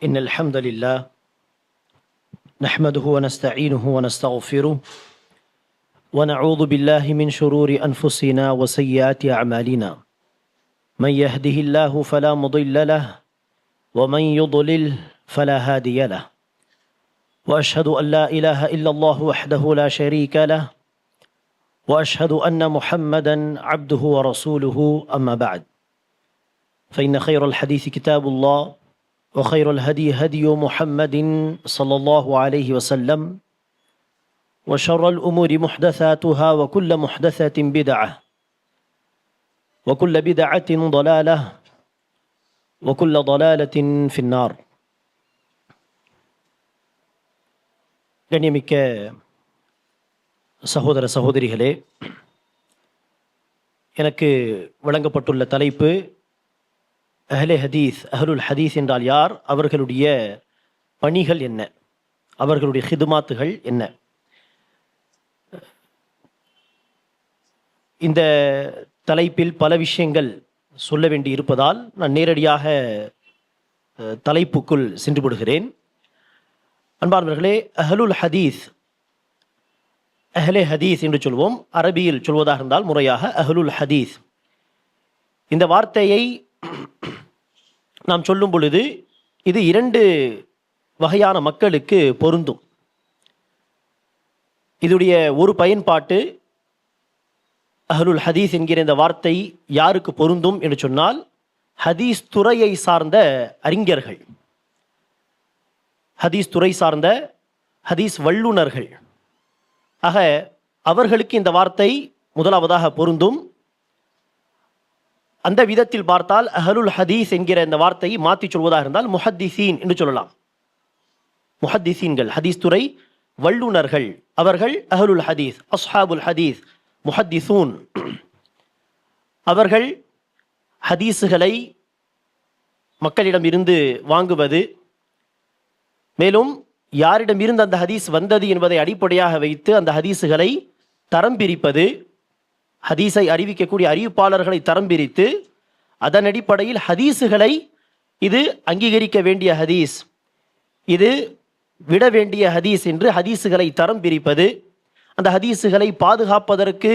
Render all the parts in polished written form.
إن الحمد لله نحمده ونستعينه ونستغفره ونعوذ بالله من شرور أنفسنا وسيئات أعمالنا من يهده الله فلا مضل له ومن يضلل فلا هادي له وأشهد أن لا إله إلا الله وحده لا شريك له وأشهد أن محمدا عبده ورسوله أما بعد فإن خير الحديث كتاب الله وخير الهدي هدي محمد صلى الله عليه وسلم وشر الأمور محدثاتها وكل محدثة بدعة وكل بدعة ضلالة وكل ضلالة في النار. கண்ணியமிக்க சகோதர சகோதரிகளே, எனக்கு வழங்கப்பட்டுள்ள தலைப்பு அஹ்லே ஹதீஸ், அஹ்லுல் ஹதீஸ் என்றால் யார், அவர்களுடைய பணிகள் என்ன, அவர்களுடைய ஹிதுமாத்துகள் என்ன. இந்த தலைப்பில் பல விஷயங்கள் சொல்ல வேண்டி இருப்பதால் நான் நேரடியாக தலைப்புக்குள் சென்று விடுகிறேன். அன்பார்ந்தவர்களே, அஹ்லுல் ஹதீஸ், அஹ்லே ஹதீஸ் என்று சொல்வோம். அரபியில் சொல்வதாக இருந்தால் முறையாக அஹ்லுல் ஹதீஸ். இந்த வார்த்தையை நாம் சொல்லும் பொழுது இது இரண்டு வகையான மக்களுக்கு பொருந்தும். இதனுடைய ஒரு பயன்பாட்டு, அஹ்லுல் ஹதீஸ் என்கிற இந்த வார்த்தை யாருக்கு பொருந்தும் என்று சொன்னால், ஹதீஸ் துறையை சார்ந்த அறிஞர்கள், ஹதீஸ் துறை சார்ந்த ஹதீஸ் வல்லுநர்கள். ஆக அவர்களுக்கு இந்த வார்த்தை முதலாவதாக பொருந்தும். அந்த விதத்தில் பார்த்தால் அஹ்லுல் ஹதீஸ் என்கிற இந்த வார்த்தையை மாற்றி சொல்வதாக இருந்தால் முஹத்திசீன் என்று சொல்லலாம். முஹத்திசீன்கள், ஹதீஸ் துறை வல்லுநர்கள், அவர்கள் அஹ்லுல் ஹதீஸ். அஸ்ஹாபுல் ஹதீஸ் முஹத்திசூன். அவர்கள் ஹதீஸுகளை மக்களிடம் இருந்து வாங்குவது, மேலும் யாரிடமிருந்து அந்த ஹதீஸ் வந்தது என்பதை அடிப்படையாக வைத்து அந்த ஹதீஸுகளை தரம் பிரிப்பது, ஹதீஸை அறிவிக்கக்கூடிய அறிவிப்பாளர்களை தரம் பிரித்து அதன் அடிப்படையில் ஹதீஸுகளை இது அங்கீகரிக்க வேண்டிய ஹதீஸ், இது விட வேண்டிய ஹதீஸ் என்று ஹதீஸுகளை தரம் பிரிப்பது, அந்த ஹதீஸுகளை பாதுகாப்பதற்கு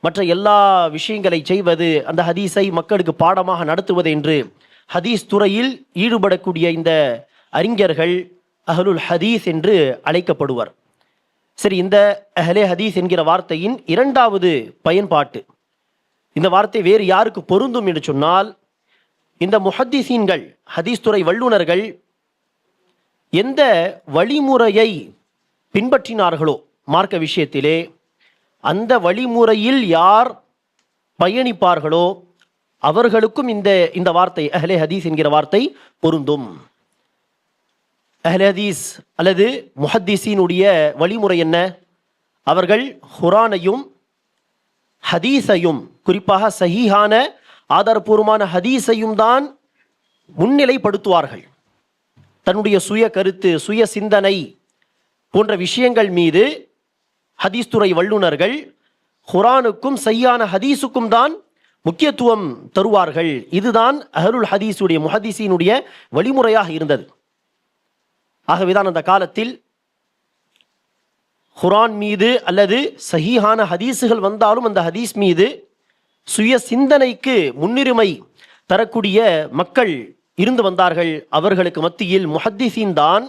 மற்ற எல்லா விஷயங்களை செய்வது, அந்த ஹதீஸை மக்களுக்கு பாடமாக நடத்துவது என்று ஹதீஸ் துறையில் ஈடுபடக்கூடிய இந்த அறிஞர்கள் அஹ்லுல் ஹதீஸ் என்று அழைக்கப்படுவர். சரி, இந்த அஹ்லே ஹதீஸ் என்கிற வார்த்தையின் இரண்டாவது பயன்பாட்டு, இந்த வார்த்தை வேறு யாருக்கு பொருந்தும் என்று சொன்னால், இந்த முஹத்திசீன்கள், ஹதீஸ் துறை வல்லுநர்கள் எந்த வழிமுறையை பின்பற்றினார்களோ மார்க்க விஷயத்திலே, அந்த வழிமுறையில் யார் பயணிப்பார்களோ அவர்களுக்கும் இந்த வார்த்தை அஹ்லே ஹதீஸ் என்கிற வார்த்தை பொருந்தும். அஹ்லே ஹதீஸ் அல்லது முஹத்திசீனுடைய வழிமுறை என்ன? அவர்கள் குர்ஆனையும் ஹதீஸையும், குறிப்பாக சஹீஹான ஆதாரபூர்வமான ஹதீஸையும் தான் முன்னிலைப்படுத்துவார்கள். தன்னுடைய சுய கருத்து, சுய சிந்தனை போன்ற விஷயங்கள் மீது ஹதீஸ் துறை வல்லுநர்கள் குர்ஆனுக்கும் சஹீஹான ஹதீஸுக்கும் தான் முக்கியத்துவம் தருவார்கள். இதுதான் அஹ்லுல் ஹதீஸுடைய, முஹத்திசீனுடைய வழிமுறையாக இருந்தது. ஆகவேதான் அந்த காலத்தில் குர்ஆன் மீது அல்லது சஹீஹான ஹதீஸுகள் வந்தாலும் அந்த ஹதீஸ் மீது சுய சிந்தனைக்கு முன்னுரிமை தரக்கூடிய மக்கள் இருந்து வந்தார்கள். அவர்களுக்கு மத்தியில் முஹத்திசீன் தான்,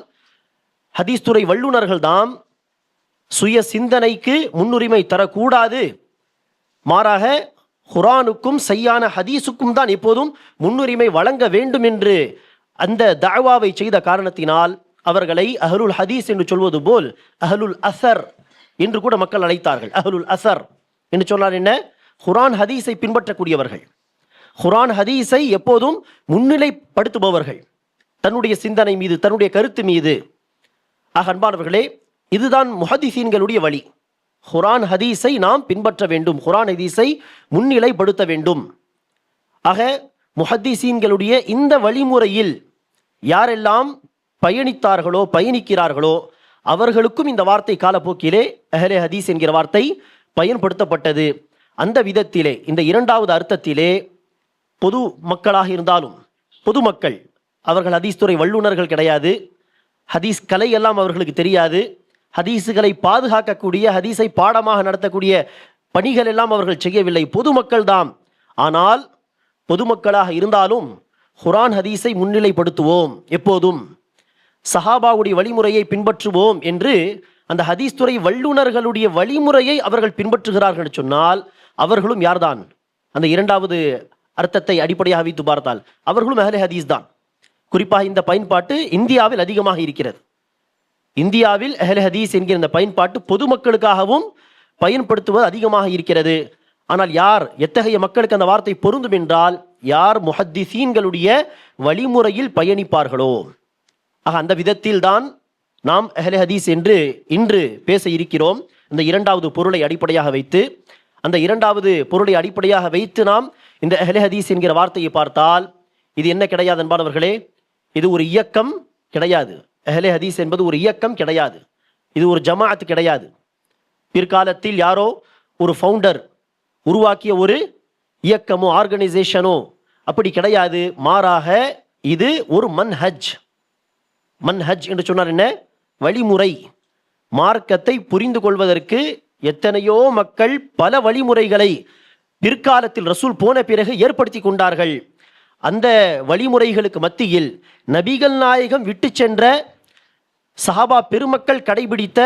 ஹதீஸ் துறை வல்லுநர்கள் தான் சுய சிந்தனைக்கு முன்னுரிமை தரக்கூடாது, மாறாக குர்ஆனுக்கும் சஹீஹான ஹதீஸுக்கும் தான் எப்போதும் முன்னுரிமை வழங்க வேண்டும் என்று அந்த தஅவாவை செய்த காரணத்தினால் அவர்களை அஹ்லுல் ஹதீஸ் என்று சொல்வது போல் அஹ்லுல் அஸர் என்று கூட மக்கள் அழைத்தார்கள். அஹ்லுல் அஸர் என்று சொன்னால் என்ன? குர்ஆன் ஹதீஸை பின்பற்றக்கூடியவர்கள், குர்ஆன் ஹதீஸை எப்போதும் முன்னிலைப்படுத்துபவர்கள் தன்னுடைய சிந்தனை மீது, தன்னுடைய கருத்து மீது. ஆக அன்பானவர்களே, இதுதான் முஹத்திசீன்களுடைய வழி. குர்ஆன் ஹதீஸை நாம் பின்பற்ற வேண்டும், குர்ஆன் ஹதீஸை முன்னிலைப்படுத்த வேண்டும். ஆக முஹத்திசீன்களுடைய இந்த வழிமுறையில் யாரெல்லாம் பயணித்தார்களோ, பயணிக்கிறார்களோ அவர்களுக்கும் இந்த வார்த்தை காலப்போக்கிலே அஹ்லே ஹதீஸ் என்கிற வார்த்தை பயன்படுத்தப்பட்டது. அந்த விதத்திலே, இந்த இரண்டாவது அர்த்தத்திலே பொது மக்களாக இருந்தாலும், பொதுமக்கள் அவர்கள் ஹதீஸ் துறை வல்லுநர்கள் கிடையாது. ஹதீஸ் கலை எல்லாம் அவர்களுக்கு தெரியாது. ஹதீஸுகளை பாதுகாக்கக்கூடிய, ஹதீஸை பாடமாக நடத்தக்கூடிய பணிகள் எல்லாம் அவர்கள் செய்யவில்லை. பொதுமக்கள் தான். ஆனால் பொதுமக்களாக இருந்தாலும் குர்ஆன் ஹதீஸை முன்னிலைப்படுத்துவோம், எப்போதும் சஹாபாவுடைய வழிமுறையை பின்பற்றுவோம் என்று அந்த ஹதீஸ் துறை வல்லுநர்களுடைய வழிமுறையை அவர்கள் பின்பற்றுகிறார்கள் என்று சொன்னால் அவர்களும் யார்தான்? அந்த இரண்டாவது அர்த்தத்தை அடிப்படையாக வைத்து பார்த்தால் அவர்களும் அஹ்லே ஹதீஸ் தான். குறிப்பாக இந்த பயன்பாட்டு இந்தியாவில் அதிகமாக இருக்கிறது. இந்தியாவில் அஹ்லே ஹதீஸ் என்கிற இந்த பயன்பாட்டு பொதுமக்களுக்காகவும் பயன்படுத்துவது அதிகமாக இருக்கிறது. ஆனால் யார், எத்தகைய மக்களுக்கு அந்த வார்த்தை பொருந்தும் என்றால் யார் முஹத்திஸீன்களுடைய வழிமுறையில் பயணிப்பார்களோ. ஆக அந்த விதத்தில் தான் நாம் அஹ்லே ஹதீஸ் என்று இன்று பேச இருக்கிறோம். இந்த இரண்டாவது பொருளை அடிப்படையாக வைத்து, அந்த இரண்டாவது பொருளை அடிப்படையாக வைத்து நாம் இந்த அஹ்லே ஹதீஸ் என்கிற வார்த்தையை பார்த்தால் இது என்ன கிடையாது என்பானவர்களே, இது ஒரு இயக்கம் கிடையாது. அஹ்லே ஹதீஸ் என்பது ஒரு இயக்கம் கிடையாது. இது ஒரு ஜமாஅத் கிடையாது. பிற்காலத்தில் யாரோ ஒரு ஃபவுண்டர் உருவாக்கிய ஒரு இயக்கமோ ஆர்கனைசேஷனோ அப்படி கிடையாது. மாறாக இது ஒரு மன்ஹஜ். மன்ஹஜ் என்று சொன்னார் என்ன? வழிமுறை. மார்க்கத்தை புரிந்து கொள்வதற்கு எத்தனையோ மக்கள் பல வழிமுறைகளை பிற்காலத்தில் ரசூல் போன பிறகு ஏற்படுத்தி கொண்டார்கள். அந்த வழிமுறைகளுக்கு மத்தியில் நபிகள் நாயகம் விட்டு சென்ற சஹாபா பெருமக்கள் கடைபிடித்த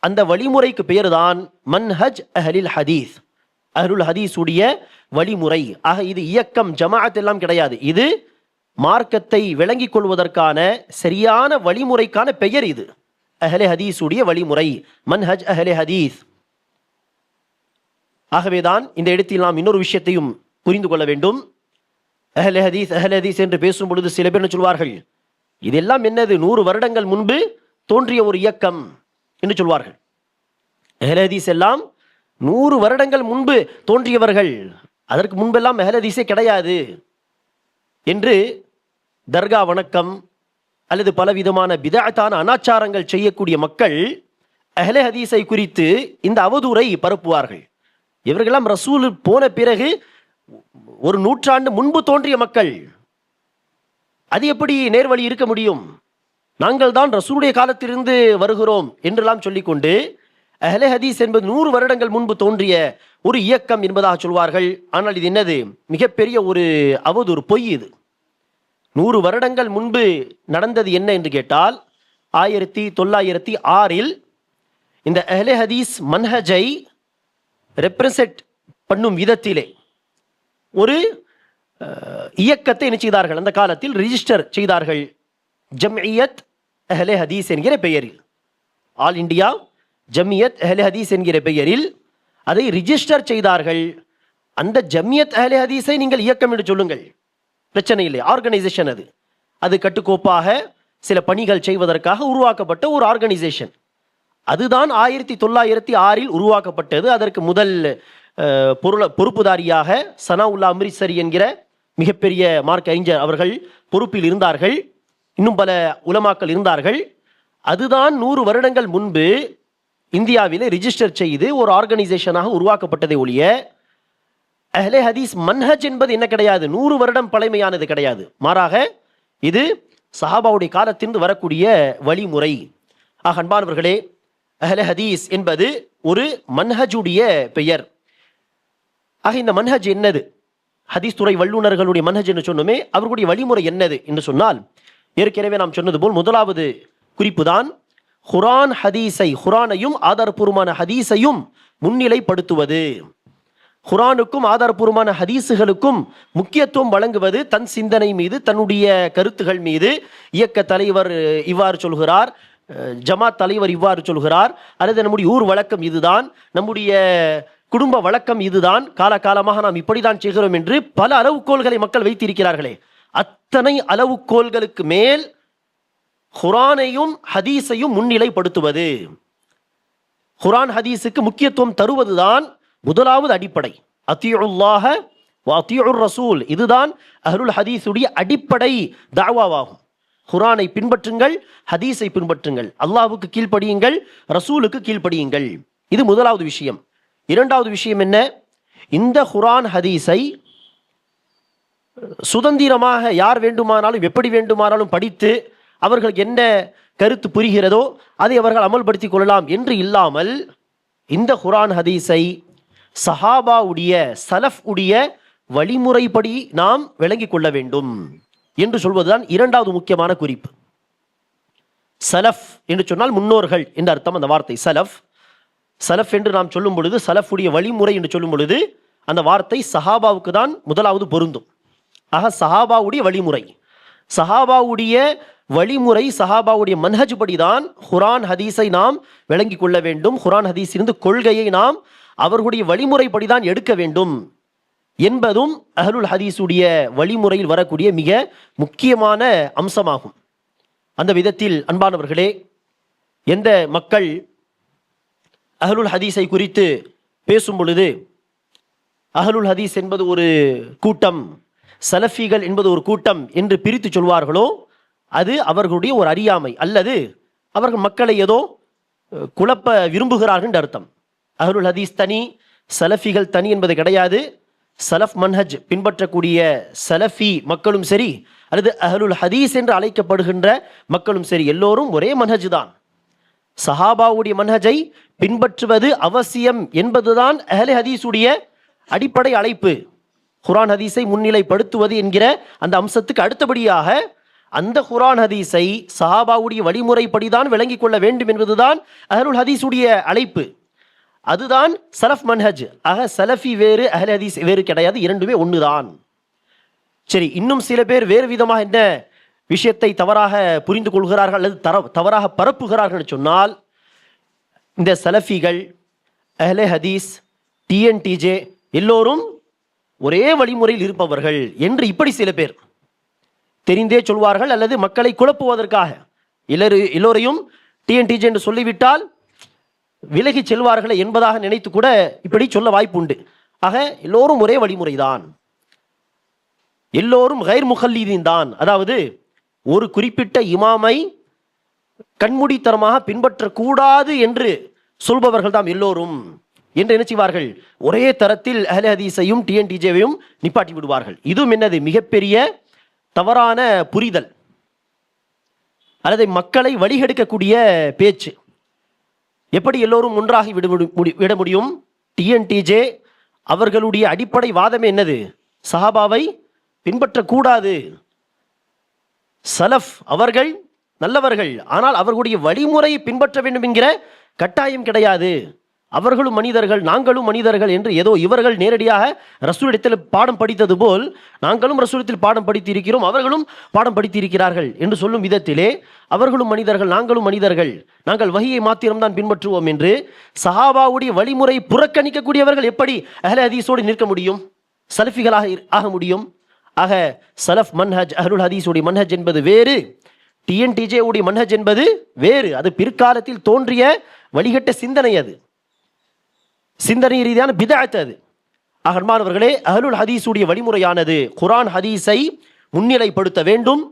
அந்த வழிமுறைக்கு பெயர்தான் மன்ஹஜ் அஹ்லில் ஹதீஸ், அஹ்லுல் ஹதீஸ் உடைய வழிமுறை. ஆக இது இயக்கம், ஜமாஅத் எல்லாம் கிடையாது. இது மார்க்கத்தை விளங்கிக் கொள்வதற்கான சரியான வழிமுறைக்கான பெயர். இது அஹ்லே ஹதீஸ் உடைய வழிமுறை, மன்ஹஜ் அஹ்லே ஹதீஸ். ஆகவேதான் இந்த இடத்தில் நாம் இன்னொரு விஷயத்தையும் புரிந்து கொள்ள வேண்டும். அஹ்லே ஹதீஸ் அஹ்லே ஹதீஸ் என்று பேசும் பொழுது சில பேர் சொல்வார்கள், இதெல்லாம் என்னது, 100 வருடங்கள் முன்பு தோன்றிய ஒரு இயக்கம் என்று சொல்வார்கள். அஹ்லே ஹதீஸ் எல்லாம் 100 வருடங்கள் முன்பு தோன்றியவர்கள், அதற்கு முன்பெல்லாம் அஹ்லே ஹதீஸே கிடையாது என்று தர்கா வணக்கம் அல்லது பலவிதமான பிதஅத்தான அனாச்சாரங்கள் செய்யக்கூடிய மக்கள் அஹ்லே ஹதீஸை குறித்து இந்த அவதூறை பரப்புவார்கள். இவர்களெல்லாம் ரசூல் போன பிறகு ஒரு நூற்றாண்டு முன்பு தோன்றிய மக்கள், அது எப்படி நேர்வழி இருக்க முடியும்? நாங்கள் தான் ரசூலுடைய காலத்திலிருந்து வருகிறோம் என்றெல்லாம் சொல்லிக்கொண்டு அஹ்லே ஹதீஸ் என்பது 100 வருடங்கள் முன்பு தோன்றிய ஒரு இயக்கம் என்பதாக சொல்வார்கள். ஆனால் இது என்னது? மிகப்பெரிய ஒரு அவதூறு, பொய். இது 100 வருடங்கள் முன்பு நடந்தது என்ன என்று கேட்டால் 1906 இந்த அஹ்லே ஹதீஸ் மன்ஹஜை ரெப்ரசென்ட் பண்ணும் விதத்திலே ஒரு இயக்கத்தை என்ன செய்தார்கள்? அந்த காலத்தில் ரிஜிஸ்டர் செய்தார்கள். ஜம்இயத் அஹ்லே ஹதீஸ் என்கிற பெயரில், ஆல் இந்தியா ஜம்இயத் அஹ்லே ஹதீஸ் என்கிற பெயரில் அதை ரிஜிஸ்டர் செய்தார்கள். அந்த ஜம்இயத் அஹ்லே ஹதீஸை நீங்கள் இயக்கம் என்று சொல்லுங்கள், பிரச்சனை இல்லை. ஆர்கனைசேஷன் அது. அது கட்டுக்கோப்பாக சில பணிகள் செய்வதற்காக உருவாக்கப்பட்ட ஒரு ஆர்கனைசேஷன். அதுதான் 1906 உருவாக்கப்பட்டது. அதற்கு முதல் பொறுப்புதாரியாக சனாவுல்லா அம்ரித்சரி என்கிற மிகப்பெரிய மார்க் அறிஞர் அவர்கள் பொறுப்பில் இருந்தார்கள். இன்னும் பல உலமாக்கள் இருந்தார்கள். அதுதான் 100 வருடங்கள் முன்பு இந்தியாவிலே ரிஜிஸ்டர் செய்து ஒரு ஆர்கனைசேஷனாக உருவாக்கப்பட்டதை ஒழிய அஹ்லே ஹதீஸ் மன்ஹஜ் என்பது என்ன கிடையாது, 100 வருடம் பழமையானது கிடையாது. மாறாக இது சஹாபாவுடைய காலத்திலிருந்து வரக்கூடிய வழிமுறை. அன்பானவர்களே, அஹ்லே ஹதீஸ் என்பது ஒரு மன்ஹஜுடைய பெயர். ஆக இந்த மன்ஹஜ் என்னது? ஹதீஸ் துறை வல்லுநர்களுடைய மன்ஹஜ் என்று சொன்னோமே, அவர்களுடைய வழிமுறை என்னது என்று சொன்னால், ஏற்கனவே நாம் சொன்னது போல் முதலாவது குறிப்பு தான் குர்ஆன் ஹதீஸை, குர்ஆனையும் ஆதாரபூர்வமான ஹதீஸையும் முன்னிலைப்படுத்துவது. குர்ஆனுக்கும் ஆதாரபூர்வமான ஹதீஸுகளுக்கும் முக்கியத்துவம் வழங்குவது. தன் சிந்தனை மீது, தன்னுடைய கருத்துகள் மீது இயக்க தலைவர் இவ்வாறு சொல்கிறார், ஜமாத் தலைவர் இவ்வாறு சொல்கிறார், அல்லது நம்முடைய ஊர் வழக்கம் இதுதான், நம்முடைய குடும்ப வழக்கம் இதுதான், காலகாலமாக நாம் இப்படிதான் செய்கிறோம் என்று பல அளவுகோல்களை மக்கள் வைத்திருக்கிறார்களே, அத்தனை அளவுகோல்களுக்கு மேல் குர்ஆனையும் ஹதீஸையும் முன்னிலைப்படுத்துவது, குர்ஆன் ஹதீஸுக்கு முக்கியத்துவம் தருவதுதான் முதலாவது அடிப்படை. அத்தீஉல்லாஹ வ அத்தீஉர் ரசூல், இதுதான் அஹ்லுல் ஹதீஸுடைய அடிப்படை தஅவாவாகும். குர்ஆனை பின்பற்றுங்கள், ஹதீஸை பின்பற்றுங்கள், அல்லாஹ்வுக்கு கீழ்ப்படியுங்கள், ரசூலுக்கு கீழ்ப்படியுங்கள். இது முதலாவது விஷயம். இரண்டாவது விஷயம் என்ன? இந்த குர்ஆன் ஹதீஸை சுதந்திரமாக யார் வேண்டுமானாலும் எப்படி வேண்டுமானாலும் படித்து அவர்களுக்கு என்ன கருத்து புரிகிறதோ அதை அவர்கள் அமல்படுத்திக் கொள்ளலாம் என்று இல்லாமல் இந்த குர்ஆன் ஹதீஸை சஹாபாவுடைய சலஃப் உடைய வழிமுறைப்படி நாம் விளங்கிக் கொள்ள வேண்டும் என்று சொல்வதுதான் இரண்டாவது முக்கியமான குறிப்பு. சலஃப் என்று சொன்னால் முன்னோர்கள் என்ற அர்த்தம் அந்த வார்த்தை. சலஃப் என்று நாம் சொல்லும் பொழுது, சலஃபுடைய வழிமுறை என்று சொல்லும் பொழுது அந்த வார்த்தை சஹாபாவுக்கு தான் முதலாவது பொருந்தும். ஆக சஹாபாவுடைய வழிமுறை, சஹாபாவுடைய வழிமுறை, சஹாபாவுடைய மன்ஹஜ் படிதான் குர்ஆன் ஹதீஸை நாம் விளங்கிக் கொள்ள வேண்டும். குர்ஆன் ஹதீஸிலிருந்து கொள்கையை நாம் அவர்களுடைய வழிமுறைப்படிதான் எடுக்க வேண்டும் என்பதும் அஹ்லுல் ஹதீஸுடைய வழிமுறையில் வரக்கூடிய மிக முக்கியமான அம்சமாகும். அந்த விதத்தில் அன்பானவர்களே, எந்த மக்கள் அஹ்லுல் ஹதீஸை குறித்து பேசும் பொழுது அஹ்லுல் ஹதீஸ் என்பது ஒரு கூட்டம், சலஃபிகள் என்பது ஒரு கூட்டம் என்று பிரித்து சொல்வார்களோ அது அவர்களுடைய ஒரு அறியாமை, அல்லது அவர்கள் மக்களை ஏதோ குழப்ப விரும்புகிறார்கள் என்று அர்த்தம். அஹ்லுல் ஹதீஸ் தனி, சலஃபிகள் தனி என்பது கிடையாது. சலஃப் மன்ஹஜ் பின்பற்றக்கூடிய சலஃபி மக்களும் சரி, அல்லது அஹ்லுல் ஹதீஸ் என்று அழைக்கப்படுகின்ற மக்களும் சரி, எல்லோரும் ஒரே மன்ஹஜ் தான். சஹாபாவுடைய மன்ஹஜை பின்பற்றுவது அவசியம் என்பதுதான் அஹ்லே ஹதீஸுடைய அடிப்படை அழைப்பு. குர்ஆன் ஹதீஸை முன்னிலைப்படுத்துவது என்கிற அந்த அம்சத்துக்கு அடுத்தபடியாக அந்த குர்ஆன் ஹதீஸை சஹாபாவுடைய வழிமுறைப்படிதான் விளங்கிக் கொள்ள வேண்டும் என்பதுதான் அஹ்லுல் ஹதீஸுடைய அழைப்பு. அதுதான் சலஃப் மன்ஹஜ். ஆக சலஃபி வேறு, அஹ்லே ஹதீஸ் வேறு கிடையாது, இரண்டுமே ஒன்றுதான். சரி, இன்னும் சில பேர் வேறு விதமாக என்ன விஷயத்தை தவறாக புரிந்து கொள்கிறார்கள் அல்லது தவறாக பரப்புகிறார்கள் சொன்னால், இந்த சலஃபிகள், அஹ்லே ஹதீஸ், டிஎன்டிஜே எல்லோரும் ஒரே வழிமுறையில் இருப்பவர்கள் என்று இப்படி சில பேர் தெரிந்தே சொல்வார்கள், அல்லது மக்களை குழப்புவதற்காக எல்லோரையும் டிஎன்டிஜே என்று சொல்லிவிட்டால் விலகி செல்வார்கள் என்பதாக நினைத்து கூட இப்படி சொல்ல வாய்ப்பு உண்டு. ஆக எல்லோரும் ஒரே வழிமுறைதான், எல்லோரும் கைர் முகல்லீதீன் தான், அதாவது ஒரு குறிப்பிட்ட இமாமை கண்மூடித்தனமாக பின்பற்றக்கூடாது என்று சொல்பவர்கள் தான் எல்லோரும் என்று என்ன செய்வார்கள், ஒரே தரத்தில் அஹ்லே ஹதீஸையும் டிஎன்டிஜேவையும் நிப்பாட்டி விடுவார்கள். இதுவும் என்னது, மிகப்பெரிய தவறான புரிதல், அல்லது மக்களை வழிகெடுக்கக்கூடிய பேச்சு. எப்படி எல்லோரும் ஒன்றாகி விட முடியும்? டிஎன்டிஜே அவர்களுடைய அடிப்படை வாதமே என்னது, சஹாபாவை பின்பற்றக்கூடாது. சலஃப் அவர்கள் நல்லவர்கள், ஆனால் அவர்களுடைய வழிமுறையை பின்பற்ற வேண்டும் என்கிற கட்டாயம் கிடையாது. அவர்களும் மனிதர்கள், நாங்களும் மனிதர்கள் என்று ஏதோ இவர்கள் நேரடியாக ரசூலிடத்தில் பாடம் படித்தது போல் நாங்களும் ரசூலிடத்தில் பாடம் படித்து இருக்கிறோம், அவர்களும் பாடம் படித்து இருக்கிறார்கள் என்று சொல்லும் விதத்திலே அவர்களும் மனிதர்கள், நாங்களும் மனிதர்கள், நாங்கள் வஹியை மாத்திரம்தான் பின்பற்றுவோம் என்று சஹாபாவுடைய வழிமுறை புறக்கணிக்கக்கூடியவர்கள் எப்படி அஹ்லே ஹதீஸோடு நிற்க முடியும், சலஃபிகளாக ஆக முடியும்? ஆக சலஃப் மன்ஹஜ், அஹ்லுல் ஹதீஸுடைய மன்ஹஜ் என்பது வேறு, டிஎன்டிஜே உடைய மன்ஹஜ் என்பது வேறு. அது பிற்காலத்தில் தோன்றிய வழிகட்ட சிந்தனை, அது சிந்தனை ரீதியான பிதஅத் அது. அன்பானவர்களே, அஹ்லுல் ஹதீஸுடைய வழிமுறையானது குர்ஆன் ஹதீஸை முன்னிலைப்படுத்த வேண்டும்,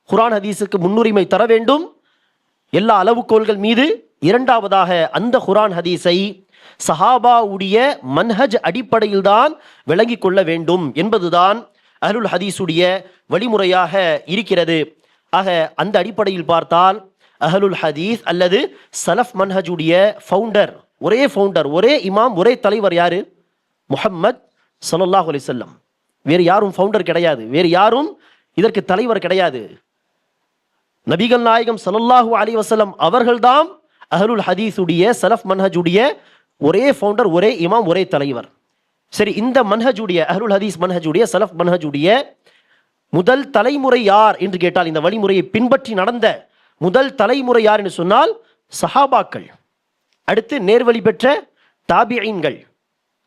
குர்ஆன் ஹதீஸுக்கு முன்னுரிமை தர வேண்டும் எல்லா அளவுகோல்கள் மீது. இரண்டாவதாக அந்த குர்ஆன் ஹதீஸை சஹாபாவுடைய மன்ஹஜ் அடிப்படையில் தான் விளங்கிக் கொள்ள வேண்டும் என்பதுதான் அஹ்லுல் ஹதீஸுடைய வழிமுறையாக இருக்கிறது. ஆக அந்த அடிப்படையில் பார்த்தால் அஹ்லுல் ஹதீஸ் அல்லது சலஃப் மன்ஹஜுடைய ஃபவுண்டர், ஒரே ஃபவுண்டர், ஒரே இமாம், ஒரே தலைவர் யாரு? முஹம்மத் ஸல்லல்லாஹு அலைஹி வஸல்லம். வேறு யாரும் ஃபவுண்டர் கிடையாது, வேறு யாரும் இதற்கு தலைவர் கிடையாது. நபிகள் நாயகம் ஸல்லல்லாஹு அலைஹி வஸல்லம் அவர்கள்தான் அஹ்லுல் ஹதீஸுடைய சலஃப் மன்ஹஜுடைய ஒரே ஃபவுண்டர், ஒரே இமாம், ஒரே தலைவர். சரி, இந்த மன்ஹஜுடைய அஹ்லுல் ஹதீஸ் மன்ஹஜுடைய சலஃப் மன்ஹஜுடைய முதல் தலைமுறை யார் என்று கேட்டால், இந்த வழிமுறையை பின்பற்றி நடந்த முதல் தலைமுறை யார் என்று சொன்னால் சஹாபாக்கள். அடுத்து நேர்வழி பெற்ற தாபிஈன்கள்.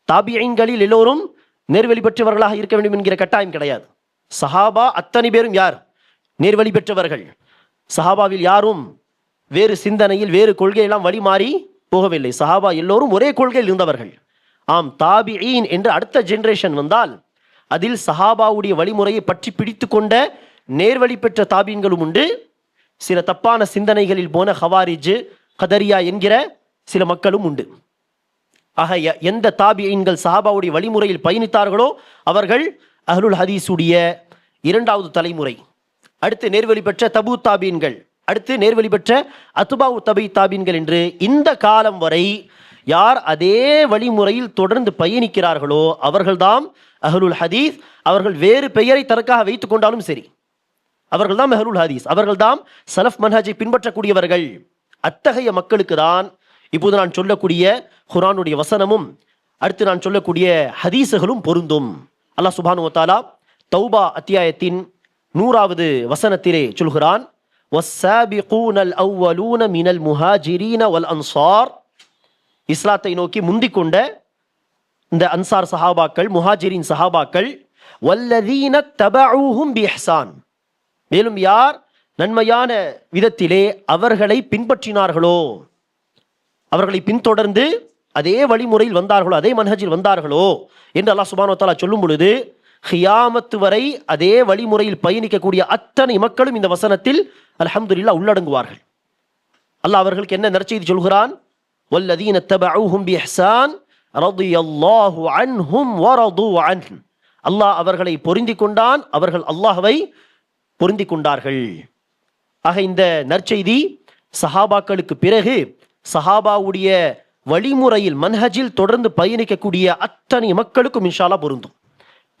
தாபிஈன்களில் எல்லோரும் நேர்வழி பெற்றவர்களாக இருக்க வேண்டும் என்கிற கட்டாயம் கிடையாது. சஹாபா அத்தனை பேரும் யார்? நேர்வழி பெற்றவர்கள். சஹாபாவில் யாரும் வேறு சிந்தனையில், வேறு கொள்கையெல்லாம் வழி மாறி போகவில்லை. சஹாபா எல்லோரும் ஒரே கொள்கையில் இருந்தவர்கள். ஆம், தாபிஈன் என்று அடுத்த ஜெனரேஷன் வந்தால் அதில் சஹாபாவுடைய வழிமுறையை பற்றி பிடித்து கொண்ட நேர்வழி பெற்ற தாபீன்களும் உண்டு. சில தப்பான சிந்தனைகளில் போன ஹவாரிஜ், கதரியா என்கிற சில மக்களும் உண்டு. ஆக எந்த தாபிஈன்கள் சஹாபாவுடைய வழிமுறையில் பயணித்தார்களோ அவர்கள் அஹ்லுல் ஹதீஸுடைய இரண்டாவது தலைமுறை, அடுத்து நேர்வழி பெற்ற தபு தாபீன்கள், அடுத்து நேர்வழி பெற்ற அத்பாஉ தபை தாபீன்கள் என்று இந்த காலம் வரை யார் அதே வழிமுறையில் தொடர்ந்து பயணிக்கிறார்களோ அவர்கள்தான் அஹ்லுல் ஹதீஸ். அவர்கள் வேறு பெயரை தனக்காக வைத்துக் கொண்டாலும் சரி, அவர்கள்தான் அஹ்லுல் ஹதீஸ், அவர்கள்தான் சலஃப் மன்ஹஜை பின்பற்றக்கூடியவர்கள். அத்தகைய மக்களுக்கு தான் இப்போது நான் சொல்லக்கூடிய குர்ஆனுடைய வசனமும் அடுத்து நான் சொல்லக்கூடிய ஹதீஸுகளும் பொருந்தும். அல்லாஹ் சுப்ஹானஹு வ தஆலா தௌபா அத்தியாயத்தின் 100வது வசனத்திலே சொல்கிறான், வஸ்ஸாபிகூனல் அவ்வலூன மினல் முஹாஜிரீன வல் அன்சார். இஸ்லாத்தை நோக்கி முந்திக் கொண்ட இந்த அன்சார் சஹாபாக்கள், முஹாஜிரின் சஹாபாக்கள், வல்லதீன தபஊஹும் பிஇஹ்சான், மேலும் யார் நன்மையான விதத்திலே அவர்களை பின்பற்றினார்களோ, அவர்களை பின்தொடர்ந்து அதே வழிமுறையில் வந்தார்களோ, அதே மன்ஹஜில் வந்தார்களோ என்று அல்லாஹ் சுப்ஹானஹு வ தஆலா சொல்லும் பொழுது கியாமத்து வரை அதே வழிமுறையில் பயணிக்கக்கூடிய அத்தனை மக்களும் இந்த வசனத்தில் அல்ஹம்துலில்லாஹ் உள்ளடங்குவார்கள். அல்லாஹ் அவர்களுக்கு என்ன நற்செய்தி சொல்கிறான்? வல்லதீன தபஊஹும் பிஇஹ்சான் ரலியல்லாஹு அன்ஹும் வரது அன்ஹு. அல்லாஹ் அவர்களை பொருந்திக் கொண்டான், அவர்கள் அல்லாஹ்வை பொருந்திக் கொண்டார்கள். ஆக இந்த நற்செய்தி சஹாபாக்களுக்கு பிறகு சஹாபாவுடைய வழிமுறையில் மன்ஹஜில் தொடர்ந்து பயணிக்கக்கூடிய அத்தனை மக்களுக்கும் இன்ஷா அல்லாஹ் பொருந்தும்.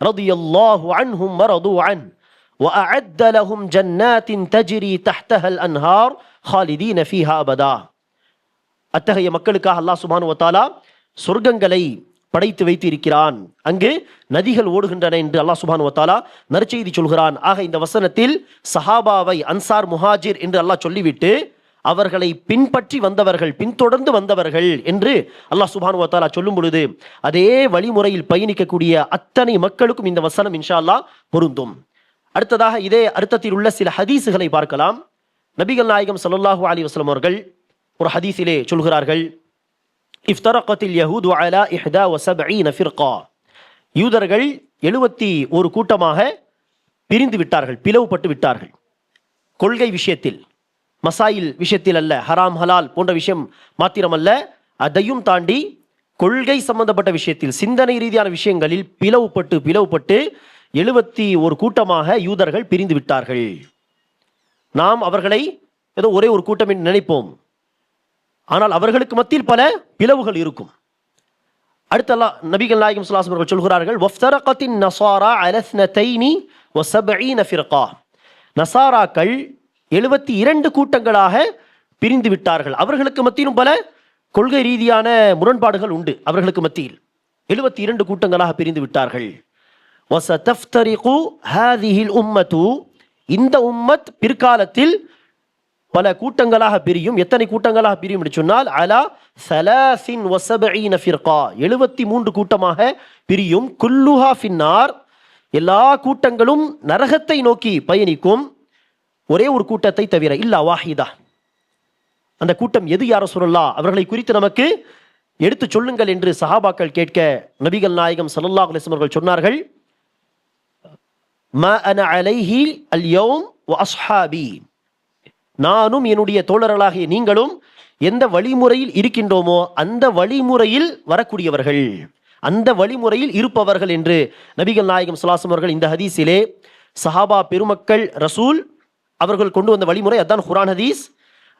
ரலியல்லாஹு அன்ஹும் வரது அன்ஹு وأعد لهم جنات تجري تحتها الأنهار خالدين فيها أبدا. அத்தகைய மக்களுக்காக அல்லாஹ் சுப்ஹானஹு வ தஆலா சொர்க்கங்களை படைத்து வைத்திருக்கிறான், அங்கு நதிகள் ஓடுகின்றன என்று அல்லாஹ் சுப்ஹானஹு வ தஆலா நற்செய்தி சொல்கிறான். ஆக இந்த வசனத்தில் சஹாபாவை அன்சார் முஹாஜிர் என்று அல்லாஹ் சொல்லிவிட்டு அவர்களை பின்பற்றி வந்தவர்கள், பின்தொடர்ந்து வந்தவர்கள் என்று அல்லாஹ் சுப்ஹானஹு வ தஆலா சொல்லும் பொழுது அதே வழிமுறையில் பயணிக்கக்கூடிய அத்தனை மக்களுக்கும் இந்த வசனம் இன்ஷா அல்லாஹ் பொருந்தும். அடுத்ததாக இதே அர்த்தத்தில் உள்ள சில ஹதீஸுகளை பார்க்கலாம். நபிகள் நாயகம் ஸல்லல்லாஹு அலைஹி வஸல்லம் அவர்கள் ஒரு ஹதீஸிலே சொல்கிறார்கள், இஃப்தரகத்தில் யஹூது அலா 71 ஃபிர்கா. யூதர்கள் 71 கூட்டமாக பிரிந்து விட்டார்கள், பிளவுபட்டு விட்டார்கள். கொள்கை விஷயத்தில், மசாயில் விஷயத்தில் அல்ல, ஹராம் ஹலால் போன்ற விஷயம் மாத்திரமல்ல, அதையும் தாண்டி கொள்கை சம்பந்தப்பட்ட விஷயத்தில், சிந்தனை ரீதியான விஷயங்களில் பிளவுபட்டு 71 கூட்டமாக யூதர்கள் பிரிந்து விட்டார்கள். நாம் அவர்களை ஏதோ ஒரே ஒரு கூட்டம் என்று நினைப்போம், ஆனால் அவர்களுக்கு மத்தியில் பல பிளவுகள் இருக்கும். அடுத்த நபிகள் நாயகம் ஸல்லல்லாஹு அலைஹி வஸல்லம் சொல்கிறார்கள், வஃப்தரகத்தின் நஸாரா அலா 72 ஃபிர்கா. நஸாராக்கள் 72 கூட்டங்களாக பிரிந்து விட்டார்கள். அவர்களுக்கு மத்தியிலும் பல கொள்கை ரீதியான முரண்பாடுகள் உண்டு. அவர்களுக்கு மத்தியில் 72 கூட்டங்களாக பிரிந்து விட்டார்கள். வஸதஃப்தரிகு ஹாதிஹில் உம்மத்து. இந்த உம்மத் பிற்காலத்தில் பல கூட்டங்களாக பிரியும். எத்தனை கூட்டங்களாக பிரியும் என்று சொன்னால் அலா 73 ஃபிர்கா, 73 கூட்டமாக பிரியும். குல்லுஹா ஃபின்னார், எல்லா கூட்டங்களும் நரகத்தை நோக்கி பயணிக்கும், ஒரே ஒரு கூட்டத்தை தவிர, இல்லா வாஹிதா. அந்த கூட்டம் எது யா ரசூலல்லாஹ், அவர்களை குறித்து நமக்கு எடுத்து சொல்லுங்கள் என்று சஹாபாக்கள் கேட்க நபிகள் நாயகம் ஸல்லல்லாஹு அலைஹி வஸல்லம் அவர்கள் சொன்னார்கள், மா அன அலைஹி அல் யௌம் வ அஸ்ஹாபி. நானும் என்னுடைய தோழர்களாகிய நீங்களும் எந்த வழிமுறையில் இருக்கின்றோமோ அந்த வழிமுறையில் வரக்கூடியவர்கள், அந்த வழிமுறையில் இருப்பவர்கள் என்று நபிகள் நாயகம் ஸல்லல்லாஹு அலைஹி வஸல்லம் அவர்கள் இந்த ஹதீஸிலே சஹாபா பெருமக்கள், ரசூல் அவர்கள் கொண்டு வந்த வழிமுறை அதான் குர்ஆன் ஹதீஸ்.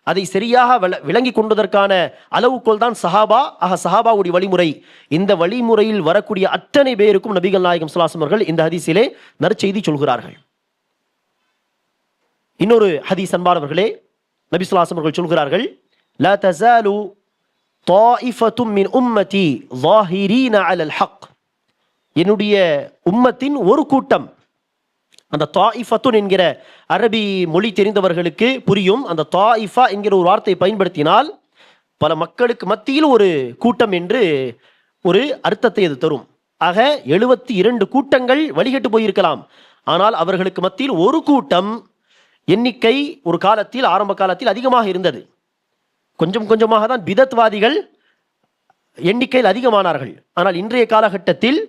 அதை சரியாக விளங்கி கொண்டதற்கான அளவுகோல் தான் சஹாபா. ஆக சஹாபாவுடைய வழிமுறை, இந்த வழிமுறையில் வரக்கூடிய அத்தனை பேருக்கும் நபிகள் நாயகம் ஸல்லல்லாஹு அலைஹி வஸல்லம் அவர்கள் இந்த ஹதீஸிலே நற்செய்தி சொல்கிறார்கள். இன்னொரு ஹதீஸ் அன்பானவர்களே, நபி ஸல்லல்லாஹு அலைஹி வஸல்லம் அவர்கள் சொல்கிறார்கள், லா தஸாலு தாயிஃபத்தும் மின் உம்மதி ஸாஹிரீன அலல் ஹக். என்னுடைய உம்மத்தின் ஒரு கூட்டம், அந்த தாயிஃபத்துன் என்கிற அரபி மொழி தெரிந்தவர்களுக்கு புரியும். அந்த தாயிஃபா என்கிற ஒரு வார்த்தையை பயன்படுத்தினால் பல மக்களுக்கு மத்தியில் ஒரு கூட்டம் என்று ஒரு அர்த்தத்தை அது தரும். ஆக 72 கூட்டங்கள் வழிகட்டு போயிருக்கலாம், ஆனால் அவர்களுக்கு மத்தியில் ஒரு கூட்டம் எண்ணிக்கை ஒரு காலத்தில், ஆரம்ப காலத்தில் அதிகமாக இருந்தது. கொஞ்சம் கொஞ்சமாக தான் பிதத்வாதிகள் எண்ணிக்கையில் அதிகமானார்கள். ஆனால் இன்றைய காலகட்டத்தில்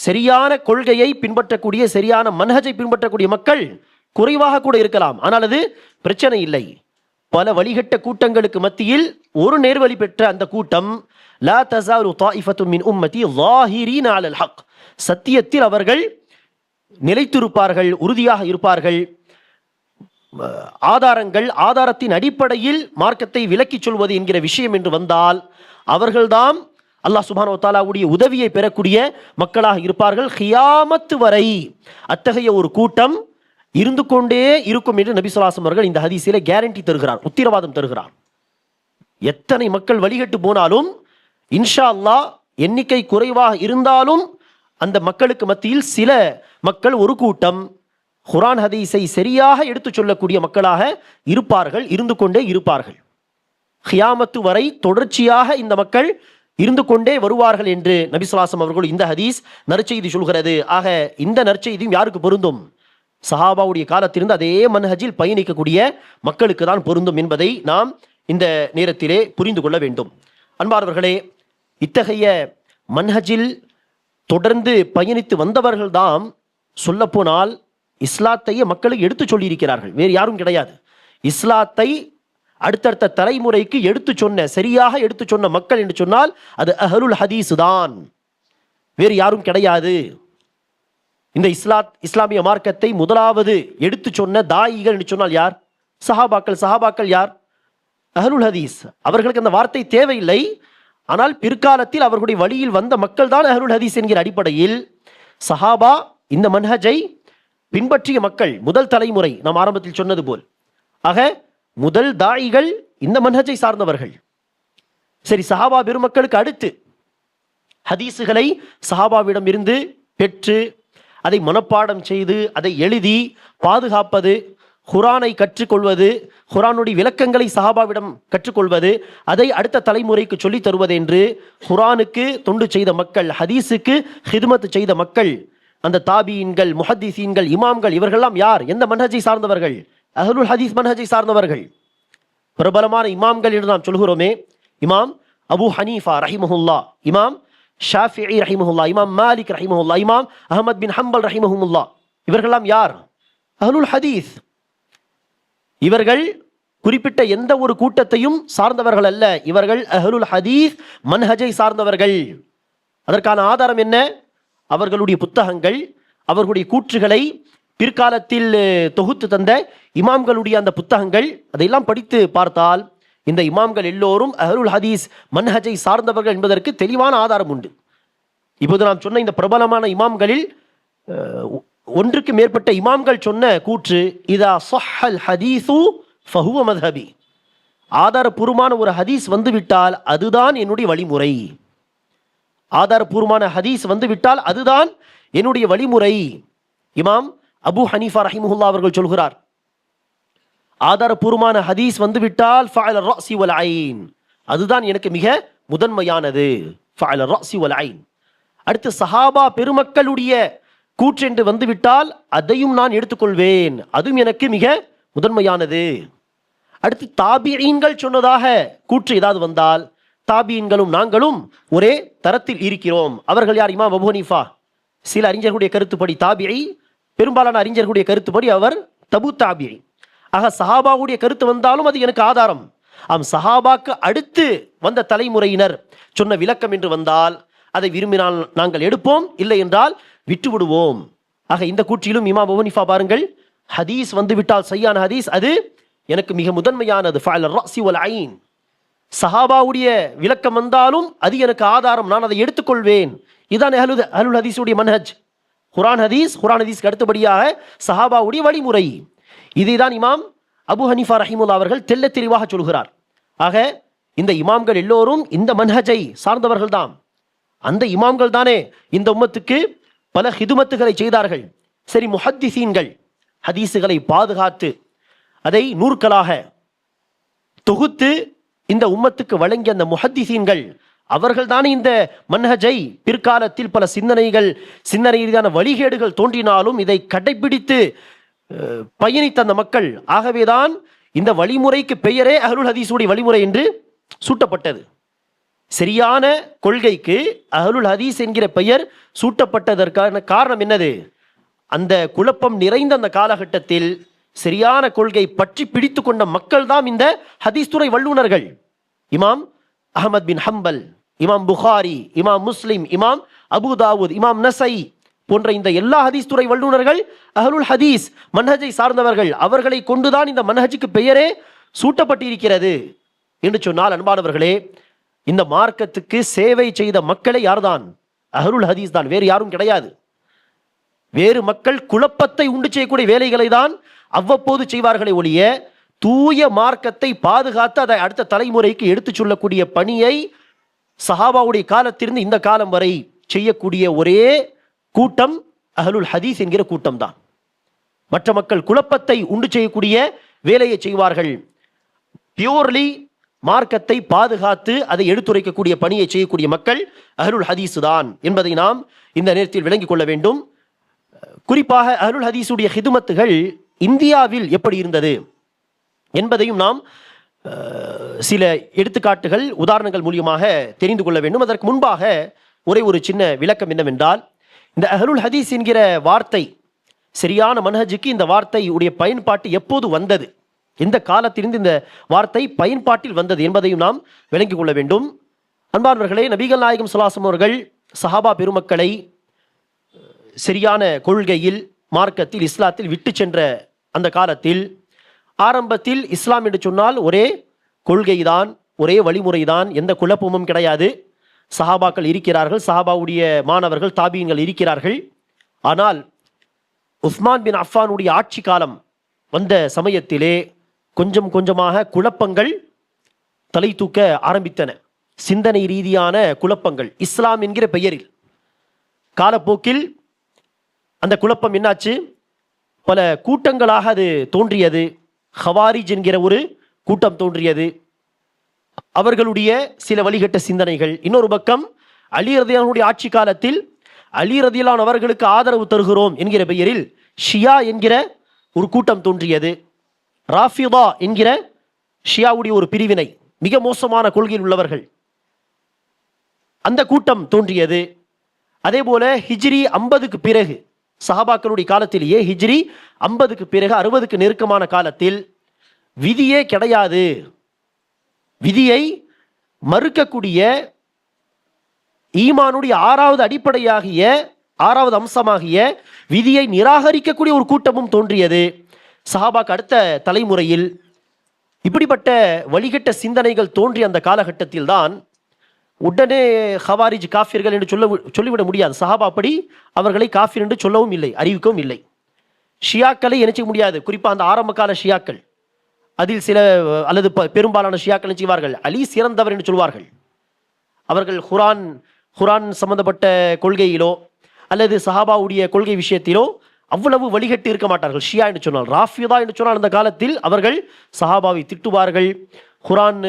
சரியான கொள்கையை பின்பற்றக்கூடிய, சரியான மன்ஹஜை பின்பற்றக்கூடிய மக்கள் குறைவாக கூட இருக்கலாம், ஆனால் அது பிரச்சனை இல்லை. பல வழிகட்ட கூட்டங்களுக்கு மத்தியில் ஒரு நேர்வழி பெற்ற அந்த கூட்டம், லா தஸாலு தாயிஃபத்தும் மின் உம்மதி ஸாஹிரீன அலல் ஹக், சத்தியத்தில் அவர்கள் நிலைத்திருப்பார்கள், உறுதியாக இருப்பார்கள். ஆதாரத்தின் அடிப்படையில் மார்க்கத்தை விலக்கிச் சொல்வது என்கிற விஷயம் என்று வந்தால் அவர்கள்தான் அல்லாஹ் சுப்ஹானஹு வ தஆலாவுடைய உதவியை பெறக்கூடிய மக்களாக இருப்பார்கள். கியாமத் வரை அத்தகைய ஒரு கூட்டம் இருந்து கொண்டே இருக்கும் என்று நபி ஸல்லல்லாஹு அலைஹி வஸல்லம் அவர்கள் இந்த ஹதீஸிலே கேரண்டி தருகிறார், உத்தரவாதம் தருகிறார். எத்தனை மக்கள் வழிகட்டு போனாலும் இன்ஷா அல்லாஹ் எண்ணிக்கை குறைவாக இருந்தாலும் அந்த மக்களுக்கு மத்தியில் சில மக்கள், ஒரு கூட்டம் குர்ஆன் ஹதீஸை சரியாக எடுத்துச் சொல்லக்கூடிய மக்களாக இருப்பார்கள், இருந்து கொண்டே இருப்பார்கள். கியாமத்து வரை தொடர்ச்சியாக இந்த மக்கள் இருந்து கொண்டே வருவார்கள் என்று நபி ஸல்லல்லாஹு அலைஹி வஸல்லம் அவர்கள் இந்த ஹதீஸ் நற்செய்தி சொல்கிறது. ஆக இந்த நற்செய்தியும் யாருக்கு பொருந்தும்? சஹாபாவுடைய காலத்திலிருந்து அதே மன்ஹஜில் பயணிக்கக்கூடிய மக்களுக்கு தான் பொருந்தும் என்பதை நாம் இந்த நேரத்திலே புரிந்து கொள்ள வேண்டும். அன்பார்வர்களே, இத்தகைய மன்ஹஜில் தொடர்ந்து பயணித்து வந்தவர்கள்தான் சொல்லப்போனால் இஸ்லாத்தையே மக்களுக்கு எடுத்து சொல்லியிருக்கிறார்கள். வேறு யாரும் கிடையாது. இஸ்லாத்தை அடுத்தடுத்த தலைமுறைக்கு எடுத்து சொன்ன, சரியாக எடுத்து சொன்ன மக்கள் என்று சொன்னால் அது அஹ்லுல் ஹதீஸ் தான், வேறு யாரும் கிடையாது. இந்த இஸ்லாமிய மார்க்கத்தை முதலாவது எடுத்து சொன்ன தாயிகள் என்று சொன்னால் யார்? சஹாபாக்கள். சஹாபாக்கள் யார்? அஹ்லுல் ஹதீஸ். அவர்களுக்கு அந்த வார்த்தை தேவையில்லை. ஆனால் பிற்காலத்தில் அவர்களுடைய வழியில் வந்த மக்கள் தான் அஹ்லுல் ஹதீஸ் என்கிற அடிப்படையில் சஹாபா இந்த மன்ஹஜை பின்பற்றிய மக்கள், முதல் தலைமுறை, நாம் ஆரம்பத்தில் சொன்னது போல். ஆக முதல் தாயிகள் இந்த மன்ஹஜை சார்ந்தவர்கள். சரி, சஹாபா பெருமக்களுக்கு அடுத்து ஹதீஸுகளை சஹாபாவிடம் இருந்து பெற்று அதை மனப்பாடம் செய்து அதை எழுதி பாதுகாப்பது, குர்ஆனை கற்றுக்கொள்வது, குர்ஆனுடைய விளக்கங்களை சஹாபாவிடம் கற்றுக்கொள்வது, அதை அடுத்த தலைமுறைக்கு சொல்லித் தருவது என்று குர்ஆனுக்கு தொண்டு செய்த மக்கள், ஹதீஸுக்கு ஹித்மத் செய்த மக்கள், அந்த தாபீன்கள், முஹத்திஸீன்கள், இமாம்கள், இவர்கள்லாம் யார்? எந்த மன்ஹஜை சார்ந்தவர்கள்? அஹ்லுல் ஹதீஸ் மன்ஹஜை சார்ந்தவர்கள். பிரபலமான இமாம்கள் என்று நாம் சொல்கிறோமே, இமாம் அபு ஹனீஃபா ரஹிமஹுல்லா, இமாம் ஷாஃபிஈ ரஹிமஹுல்லா, இமாம் மாலிக் ரஹிமஹுல்லா, இமாம் அஹ்மத் பின் ஹம்பல் ரஹிமஹுல்லா, இவர்கள்லாம் யார்? அஹ்லுல் ஹதீஸ். இவர்கள் குறிப்பிட்ட எந்த ஒரு கூட்டத்தையும் சார்ந்தவர்கள் அல்ல, இவர்கள் அஹ்லுல் ஹதீஸ் மன்ஹஜை சார்ந்தவர்கள். அதற்கான ஆதாரம் என்ன? அவர்களுடைய புத்தகங்கள், அவர்களுடைய கூற்றுகளை பிற்காலத்தில் தொகுத்து தந்த இமாம்களுடைய அந்த புத்தகங்கள், அதையெல்லாம் படித்து பார்த்தால் இந்த இமாம்கள் எல்லோரும் அஹ்லுல் ஹதீஸ் மன்ஹஜை சார்ந்தவர்கள் என்பதற்கு தெளிவான ஆதாரம் உண்டு. இப்போது நாம் சொன்ன இந்த பிரபலமான இமாம்களில் ஒன்றுக்கு மேற்பட்ட இமாம்கள் சொன்ன கூற்று, இதா ஸஹ்ஹல் ஹதீஸு ஃபஹுவ மத்ஹபி, ஆதாரபூர்வமான ஒரு ஹதீஸ் வந்துவிட்டால் அதுதான் என்னுடைய வழிமுறை. ஆதாரபூர்வமான ஹதீஸ் வந்துவிட்டால் அதுதான் என்னுடைய வழிமுறை. இமாம் அபு ஹனீஃபா ரஹிமஹுல்லா அவர்கள் சொல்கிறார், ஆதாரபூர்வமான ஹதீஸ் வந்துவிட்டால் ஃபஅல ரஅஸி வல் ஐன், அதுதான் எனக்கு மிக முதன்மையானது. ஃபஅல ரஅஸி வல் ஐன். அடுத்து சஹாபா பெருமக்களுடைய கூற்று என்று வந்துவிட்டால் அதையும் நான் எடுத்துக்கொள்வேன், அதுவும் எனக்கு மிக முதன்மையானது. அடுத்து தாபிஈன்கள் சொன்னதாக கூற்று ஏதாவது வந்தால், தாபிஈன்களும் நாங்களும் ஒரே தரத்தில் இருக்கிறோம். அவர்கள் யார்? இமாம் அபு ஹனீஃபா. சில அறிஞர்களுடைய கருத்துப்படி தாபிஈ, பெரும்பாலான அறிஞர்களுடைய கருத்துப்படி அவர் தபு தாபிஈ. ஆக சஹாபாவுடைய கருத்து வந்தாலும் அது எனக்கு ஆதாரம். சஹாபாக்கு அடுத்து வந்த தலைமுறையினர் சொன்ன விளக்கம் என்று வந்தால் அதை விரும்பினால் நாங்கள் எடுப்போம், இல்லை என்றால் விட்டு விடுவோம். ஆக இந்த கூற்றிலும் இமாம் அபு ஹனீஃபா பாருங்கள், ஹதீஸ் வந்துவிட்டால் சையான ஹதீஸ் அது எனக்கு மிக முதன்மையானது. ஃபஅல ரஅஸி வல் ஐன். சஹாபாவுடைய விளக்கம் வந்தாலும் அது எனக்கு ஆதாரம், நான் அதை எடுத்துக்கொள்வேன். இதுதான் அஹ்லுல் ஹதீஸுடைய மன்ஹஜ். குர்ஆன் ஹதீஸ்க்கு அடுத்தபடியாக சஹாபாவுடைய வழிமுறை. இதைதான் இமாம் அபு ஹனீஃபா ரஹிமுல்லா அவர்கள் தெள்ள தெளிவாக சொல்கிறார். ஆக இந்த இமாம்கள் எல்லோரும் இந்த மன்ஹஜை சார்ந்தவர்கள் தான். அந்த இமாம்கள் தானே இந்த உம்மத்துக்கு பல ஹிதுமத்துகளை செய்தார்கள். சரி, முஹத்திஸீன்கள் ஹதீஸுகளை பாதுகாத்து அதை நூற்களாக தொகுத்து இந்த உம்மத்துக்கு வழங்கிய அந்த முஹத்திஸீன்கள், அவர்கள் தானே இந்த மன்ஹஜை பிற்காலத்தில் பல சிந்தனை ரீதியான வழிகேடுகள் தோன்றினாலும் இதை கடைபிடித்து பயணித்த அந்த மக்கள். ஆகவேதான் இந்த வழிமுறைக்கு பெயரே அஹ்லுல் ஹதீஸுடைய வழிமுறை என்று சூட்டப்பட்டது. சரியான கொள்கைக்கு அஹ்லுல் ஹதீஸ் என்கிற பெயர் சூட்டப்பட்டதற்கான காரணம் என்னது? அந்த குழப்பம் நிறைந்த அந்த காலகட்டத்தில் சரியான கொள்கை பற்றி பிடித்து கொண்ட மக்கள் தான் இந்த ஹதீஸ் துறை வல்லுநர்கள். இமாம் அஹ்மத் பின் ஹம்பல், இமாம் புகாரி, இமாம் முஸ்லிம், இமாம் அபு தாவூத், இமாம் நஸை போன்ற இந்த எல்லா ஹதீஸ் துறை வல்லுநர்கள் அஹ்லுல் ஹதீஸ் மன்ஹஜை சார்ந்தவர்கள். அவர்களை கொண்டுதான் இந்த மன்ஹஜுக்கு பெயரே சூட்டப்பட்டிருக்கிறது என்று சொன்னால், அன்பானவர்களே, இந்த மார்க்கத்துக்கு சேவை செய்த மக்களை யார்தான்? அஹ்லுல் ஹதீஸ் தான், வேறு யாரும் கிடையாது. வேறு மக்கள் குழப்பத்தை உண்டு செய்யக்கூடிய வேலைகளை தான் அவ்வப்போது செய்வார்களை ஒழிய, தூய மார்க்கத்தை பாதுகாத்து அதை அடுத்த தலைமுறைக்கு எடுத்துச் சொல்லக்கூடிய பணியை சஹாபாவுடைய காலத்திலிருந்து இந்த காலம் வரை செய்யக்கூடிய ஒரே கூட்டம் அஹ்லுல் ஹதீஸ் என்கிற கூட்டம் தான். மற்ற மக்கள் குழப்பத்தை உண்டு செய்யக்கூடிய வேலையை செய்வார்கள். பியூர்லி மார்க்கத்தை பாதுகாத்து அதை எடுத்துரைக்கக்கூடிய பணியை செய்யக்கூடிய மக்கள் அஹ்லுல் ஹதீஸ் தான் என்பதை நாம் இந்த நேரத்தில் விளங்கிக் கொள்ள வேண்டும். குறிப்பாக அஹ்லுல் ஹதீஸுடைய ஹிதுமத்துகள் இந்தியாவில் எப்படி இருந்தது என்பதையும் நாம் சில எடுத்துக்காட்டுகள், உதாரணங்கள் மூலியமாக தெரிந்து கொள்ள வேண்டும். அதற்கு முன்பாக ஒரே ஒரு சின்ன விளக்கம் என்னவென்றால், இந்த அஹ்லுல் ஹதீஸ் என்கிற வார்த்தை, சரியான மன்ஹஜுக்கு இந்த வார்த்தை உடைய பயன்பாட்டு எப்போது வந்தது, எந்த காலத்திலிருந்து இந்த வார்த்தை பயன்பாட்டில் வந்தது என்பதையும் நாம் விளங்கிக் கொள்ள வேண்டும். அன்பானவர்களே, நபிகள் நாயகம் ஸல்லல்லாஹு அலைஹி வஸல்லம் அவர்கள் சஹாபா பெருமக்களை சரியான கொள்கையில், மார்க்கத்தில், இஸ்லாத்தில் விட்டு சென்ற அந்த காலத்தில், ஆரம்பத்தில் இஸ்லாம் என்று சொன்னால் ஒரே கொள்கைதான், ஒரே வழிமுறைதான், எந்த குழப்பமும் கிடையாது. சஹாபாக்கள் இருக்கிறார்கள், சஹாபாவுடைய மாணவர்கள் தாபீன்கள் இருக்கிறார்கள். ஆனால் உஸ்மான் பின் அஃபானுடைய ஆட்சி காலம் வந்த சமயத்திலே கொஞ்சம் கொஞ்சமாக குழப்பங்கள் தலை தூக்க ஆரம்பித்தன. சிந்தனை ரீதியான குழப்பங்கள் இஸ்லாம் என்கிற பெயரில். காலப்போக்கில் அந்த குழப்பம் என்னாச்சு? பல கூட்டங்களாக அது தோன்றியது. ஹவாரிஜ் என்கிற ஒரு கூட்டம் தோன்றியது. அவர்களுடைய சில வழிகட்ட சிந்தனைகள். இன்னொரு பக்கம் அலி ரதியல்லாஹுடைய ஆட்சி காலத்தில் அலி ரதியல்லாஹு அவர்களுக்கு ஆதரவு தருகிறோம் என்கிற பெயரில் ஷியா என்கிற ஒரு கூட்டம் தோன்றியது. ராஃபிதா என்கிற ஷியாவுடைய ஒரு பிரிவினை, மிக மோசமான கொள்கையில் உள்ளவர்கள், அந்த கூட்டம் தோன்றியது. அதே போல ஹிஜ்ரி 50க்கு பிறகு, சஹாபாக்களுடைய காலத்திலேயே ஹிஜ்ரி 50க்கு பிறகு 60க்கு நெருக்கமான காலத்தில் விதியே கிடையாது, விதியை மறுக்கக்கூடிய, ஈமானுடைய 6வது அடிப்படையாகிய, 6வது அம்சமாகிய விதியை நிராகரிக்கக்கூடிய ஒரு கூட்டமும் தோன்றியது. சஹாபாக்கு அடுத்த தலைமுறையில் இப்படிப்பட்ட வழிகட்ட சிந்தனைகள் தோன்றிய அந்த காலகட்டத்தில் தான் உடனே ஹவாரிஜ் காஃபிர்கள் என்று சொல்லிவிட முடியாது. சஹாபா அப்படி அவர்களை காஃபிர் என்று சொல்லவும் இல்லை, அறிவிக்கவும் இல்லை. ஷியாக்களை என்ன செய்ய முடியாது. குறிப்பாக அந்த ஆரம்ப கால ஷியாக்கள், அதில் சில அல்லது பெரும்பாலான ஷியாக்கள் என்ன செய்வார்கள்? அலி சிறந்தவர் என்று சொல்வார்கள். அவர்கள் குரான் சம்பந்தப்பட்ட கொள்கையிலோ அல்லது சஹாபாவுடைய கொள்கை விஷயத்திலோ அவ்வளவு வழிகட்டு இருக்க மாட்டார்கள். ஷியா என்று சொன்னால், ராஃபிதா என்று சொன்னால் அந்த காலத்தில் அவர்கள் சஹாபாவை திட்டுவார்கள், குரான்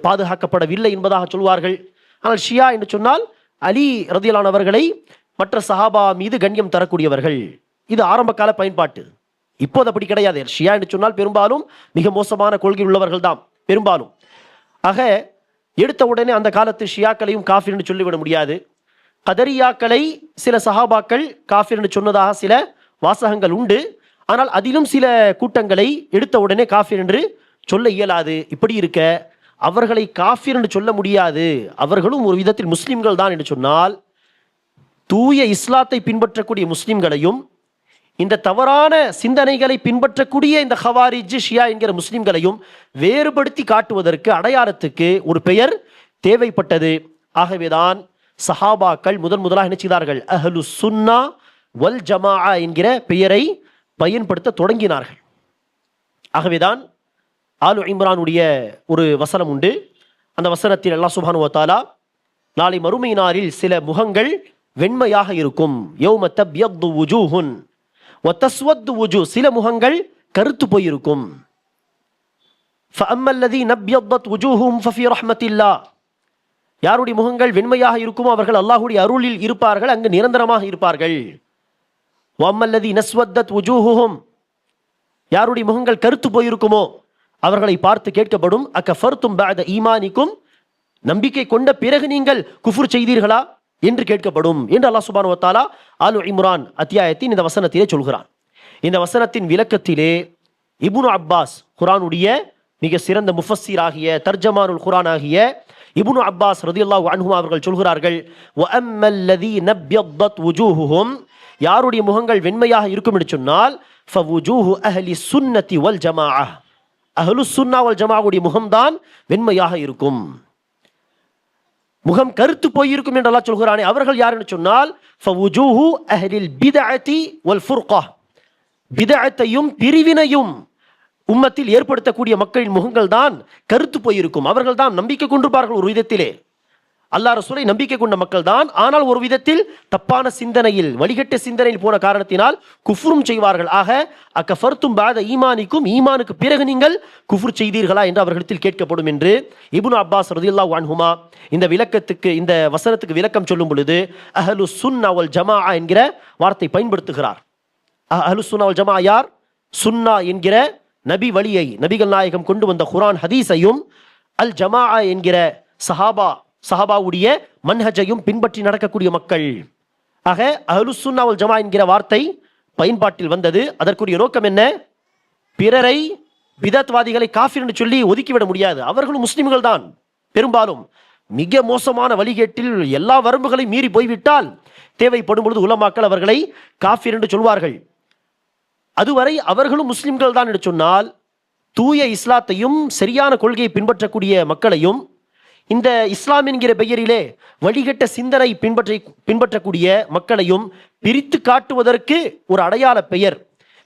பாதுகாக்கப்படவில்லை என்பதாக சொல்வார்கள். ஆனால் ஷியா என்று சொன்னால் அலி ரதியல்லாஹு அவர்களை மற்ற சஹாபா மீது கண்ணியம் தரக்கூடியவர்கள். இது ஆரம்ப கால பயன்பாட்டு. இப்போது அப்படி கிடையாது. ஷியா என்று சொன்னால் பெரும்பாலும் மிக மோசமான கொள்கை உள்ளவர்கள் தான் பெரும்பாலும். ஆக எடுத்த உடனே அந்த காலத்து ஷியாக்களையும் காஃபிர் என்று சொல்லிவிட முடியாது. கதரியாக்களை சில சஹாபாக்கள் காஃபிர் என்று சொன்னதாக சில வாசகங்கள் உண்டு. ஆனால் அதிலும் சில கூட்டங்களை எடுத்த உடனே காஃபிர் என்று சொல்ல இயலாது. இப்படி இருக்க அவர்களை காஃபிர் என்று சொல்ல முடியாது, அவர்களும் ஒரு விதத்தில் முஸ்லிம்கள் தான் என்று சொன்னால், தூய இஸ்லாத்தை பின்பற்றக்கூடிய முஸ்லிம்களையும் இந்த தவறான சிந்தனைகளை பின்பற்றக்கூடிய இந்த ஹவாரிஜ் ஷியா என்கிற முஸ்லிம்களையும் வேறுபடுத்தி காட்டுவதற்கு, அடையாளத்துக்கு ஒரு பெயர் தேவைப்பட்டது. ஆகவேதான் சஹாபாக்கள் முதலாக என்ன செய்தார்கள்? அஹ்லு சுன்னா வல் ஜமாஅ என்கிற பெயரை பயன்படுத்த தொடங்கினார்கள். ஆகவேதான் ஆலு இம்ரானுடைய ஒரு வசனம் உண்டு. அந்த வசனத்தில் அல்லாஹ் சுப்ஹானஹு வ தஆலா நாளை மறுமை நாளில் சில முகங்கள் வெண்மையாக இருக்கும். யௌம தப்யது வுஜூஹுன் வ தஸ்வது வுஜூ, சில முகங்கள் கருத்து போயிருக்கும். ஃபஅம்மல் லதீன அப்யதத் வுஜூஹும் ஃபஃபீ ரஹ்மத்தில்லாஹ், யாருடைய முகங்கள் வெண்மையாக இருக்குமோ அவர்கள் அல்லாஹ்வுடைய அருளில் இருப்பார்கள், அங்கு நிரந்தரமாக இருப்பார்கள். வஅம்மல் லதீன அஸ்வதத் வுஜூஹுஹும், யாருடைய முகங்கள் கருத்து போயிருக்குமோ அவர்களை பார்த்து கேட்கப்படும், அகஃபர்தும் பஅத ஈமானிக்கும், நம்பிக்கை கொண்ட பிறகு நீங்கள் குஃப்ர் செய்தீர்களா என்று கேட்கப்படும் என்று அல்லாஹ் சுப்ஹானஹு வ தஆலா ஆலு இம்ரான் அத்தியாயத்தின் இந்த வசனத்திலே சொல்கிறான். இந்த வசனத்தின் விளக்கத்திலே இப்னு அப்பாஸ், குர்ஆனுடைய மிக சிறந்த முஃபஸ்ஸிர் ஆகிய, தர்ஜமானுல் குர்ஆன் ஆகிய இப்னு அப்பாஸ் ரலியல்லாஹு அன்ஹுமா அவர்கள் சொல்கிறார்கள், வஅம்மல் லதீன பியத்தத் வுஜூஹுஹும், யாருடைய முகங்கள் வெண்மையாக இருக்கும் என்று சொன்னால் ஃபவுஜூஹு அஹ்லி சுன்னதி வல் ஜமாஅஹ், அஹ்லு சுன்னா வல் ஜமாஅவுடைய முகம்தான் வெண்மையாக இருக்கும். முகம் கருத்து போயிருக்கும் என்று அல்லாஹ் சொல்கிறானே, அவர்கள் யார் என்று சொன்னால் ஃபவுஜூஹு அஹ்லில் பித்அத்தி வல் ஃபுர்கா, பிதஅத்தையும் பிரிவினையும் உம்மத்தில் ஏற்படுத்தக்கூடிய மக்களின் முகங்கள் தான் கருத்து போயிருக்கும். அவர்கள் தான் நம்பிக்கை கொண்டிருப்பார்கள் ஒரு விதத்திலே, அல்லாஹ் ரசூலை நம்பிக்கை கொண்ட மக்கள் தான். ஆனால் ஒரு விதத்தில் தப்பான சிந்தனையில், வழிகட்ட சிந்தனையில் போன காரணத்தினால் குஃப்ரும் செய்வார்கள். ஆக அக்கஃபர்தும் பஅத ஈமானிக்கும், ஈமானுக்கு பிறகு நீங்கள் குஃப்ர் செய்தீர்களா என்று அவர்களிடத்தில் கேட்கப்படும் என்று இப்னு அப்பாஸ் ரலியல்லாஹு அன்ஹுமா இந்த விளக்கத்துக்கு, இந்த வசனத்துக்கு விளக்கம் சொல்லும் பொழுது அஹ்லு சுன்னா வல் ஜமாஅ என்கிற வார்த்தை பயன்படுத்துகிறார். அஹ்லு சுன்னா வல் ஜமாஅ யார்? சுன்னா என்கிற நபி வழியை, நபிகள் நாயகம் கொண்டு வந்த குர்ஆன் ஹதீஸையும், அல் ஜமாஅ என்கிற சஹாபாவுடைய மன்ஹஜையும் பின்பற்றி நடக்கக்கூடிய மக்கள். ஆக அஹ்லு சுன்னா வல் ஜமாஅ என்கிற வார்த்தை பயன்பாட்டில் வந்தது. அதற்குரிய நோக்கம் என்ன? பிறரை, பிதத்வாதிகளை காஃபிர் என்று சொல்லி ஒதுக்கிவிட முடியாது. அவர்களும் முஸ்லிம்கள் தான். பெரும்பாலும் மிக மோசமான வழிகேட்டில் எல்லா வரம்புகளையும் மீறி போய்விட்டால் தேவைப்படும் பொழுது உலமாக்கள் அவர்களை காஃபிர் என்று சொல்வார்கள். அதுவரை அவர்களும் முஸ்லிம்கள் தான் என்று சொன்னால், தூய இஸ்லாத்தையும் சரியான கொள்கையை பின்பற்றக்கூடிய மக்களையும், இந்த இஸ்லாம் என்கிற பெயரிலே வழிகட்ட சிந்தனை பின்பற்றக்கூடிய மக்களையும் பிரித்து காட்டுவதற்கு ஒரு அடையாள பெயர்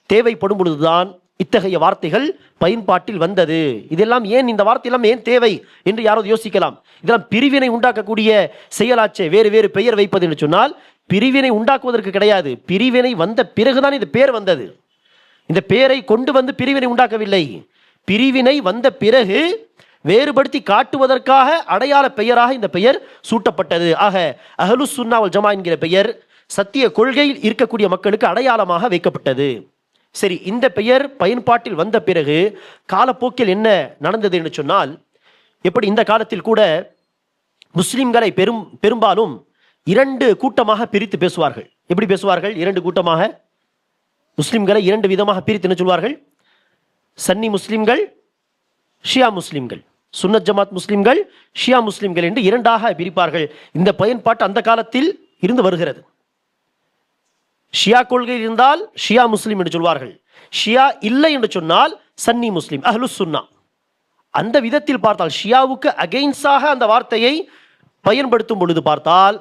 தேவைப்படும் பொழுதுதான் இத்தகைய வார்த்தைகள் பயன்பாட்டில் வந்தது. இதெல்லாம் ஏன், இந்த வார்த்தையெல்லாம் ஏன் தேவை என்று யாராவது யோசிக்கலாம். இதெல்லாம் பிரிவினை உண்டாக்கக்கூடிய செயலாச்சே, வேறு வேறு பெயர் வைப்பது என்று சொன்னால் பிரிவினை உண்டாக்குவதற்கு கிடையாது. பிரிவினை வந்த பிறகுதான் இந்த பெயர் வந்தது. இந்த பெயரை கொண்டு வந்து பிரிவினை உண்டாக்கவில்லை. பிரிவினை வந்த பிறகு வேறுபடுத்தி காட்டுவதற்காக அடையாள பெயராக இந்த பெயர் சூட்டப்பட்டது. ஆக அஹ்லு சுன்னா வல் ஜமாஅ என்கிற பெயர் சத்திய கொள்கையில் இருக்கக்கூடிய மக்களுக்கு அடையாளமாக வைக்கப்பட்டது. சரி, இந்த பெயர் பயன்பாட்டில் வந்த பிறகு காலப்போக்கில் என்ன நடந்தது என்று சொன்னால், எப்படி இந்த காலத்தில் கூட முஸ்லிம்களை பெரும்பாலும் இரண்டு கூட்டமாக பிரித்து பேசுவார்கள். எப்படி பேசுவார்கள்? இரண்டு கூட்டமாக முஸ்லிம்களை இரண்டு விதமாக பிரித்து என்ன சொல்வார்கள்? சன்னி முஸ்லிம்கள், ஷியா முஸ்லிம்கள், சுன்னத் ஜமாத் முஸ்லிம்கள், ஷியா முஸ்லிம்கள் என்று இரண்டாக பிரிப்பார்கள். இந்த பயன்பாட்டு அந்த காலத்தில் இருந்து வருகிறது. ஷியா கொள்கை இருந்தால் ஷியா முஸ்லிம் என்று சொல்வார்கள். ஷியா இல்லை என்று சொன்னால் சன்னி முஸ்லிம், அஹ்லு சுன்னா. அந்த விதத்தில் பார்த்தால் ஷியாவுக்கு அகைன்ஸாக அந்த வார்த்தையை பயன்படுத்தும் பொழுது பார்த்தால்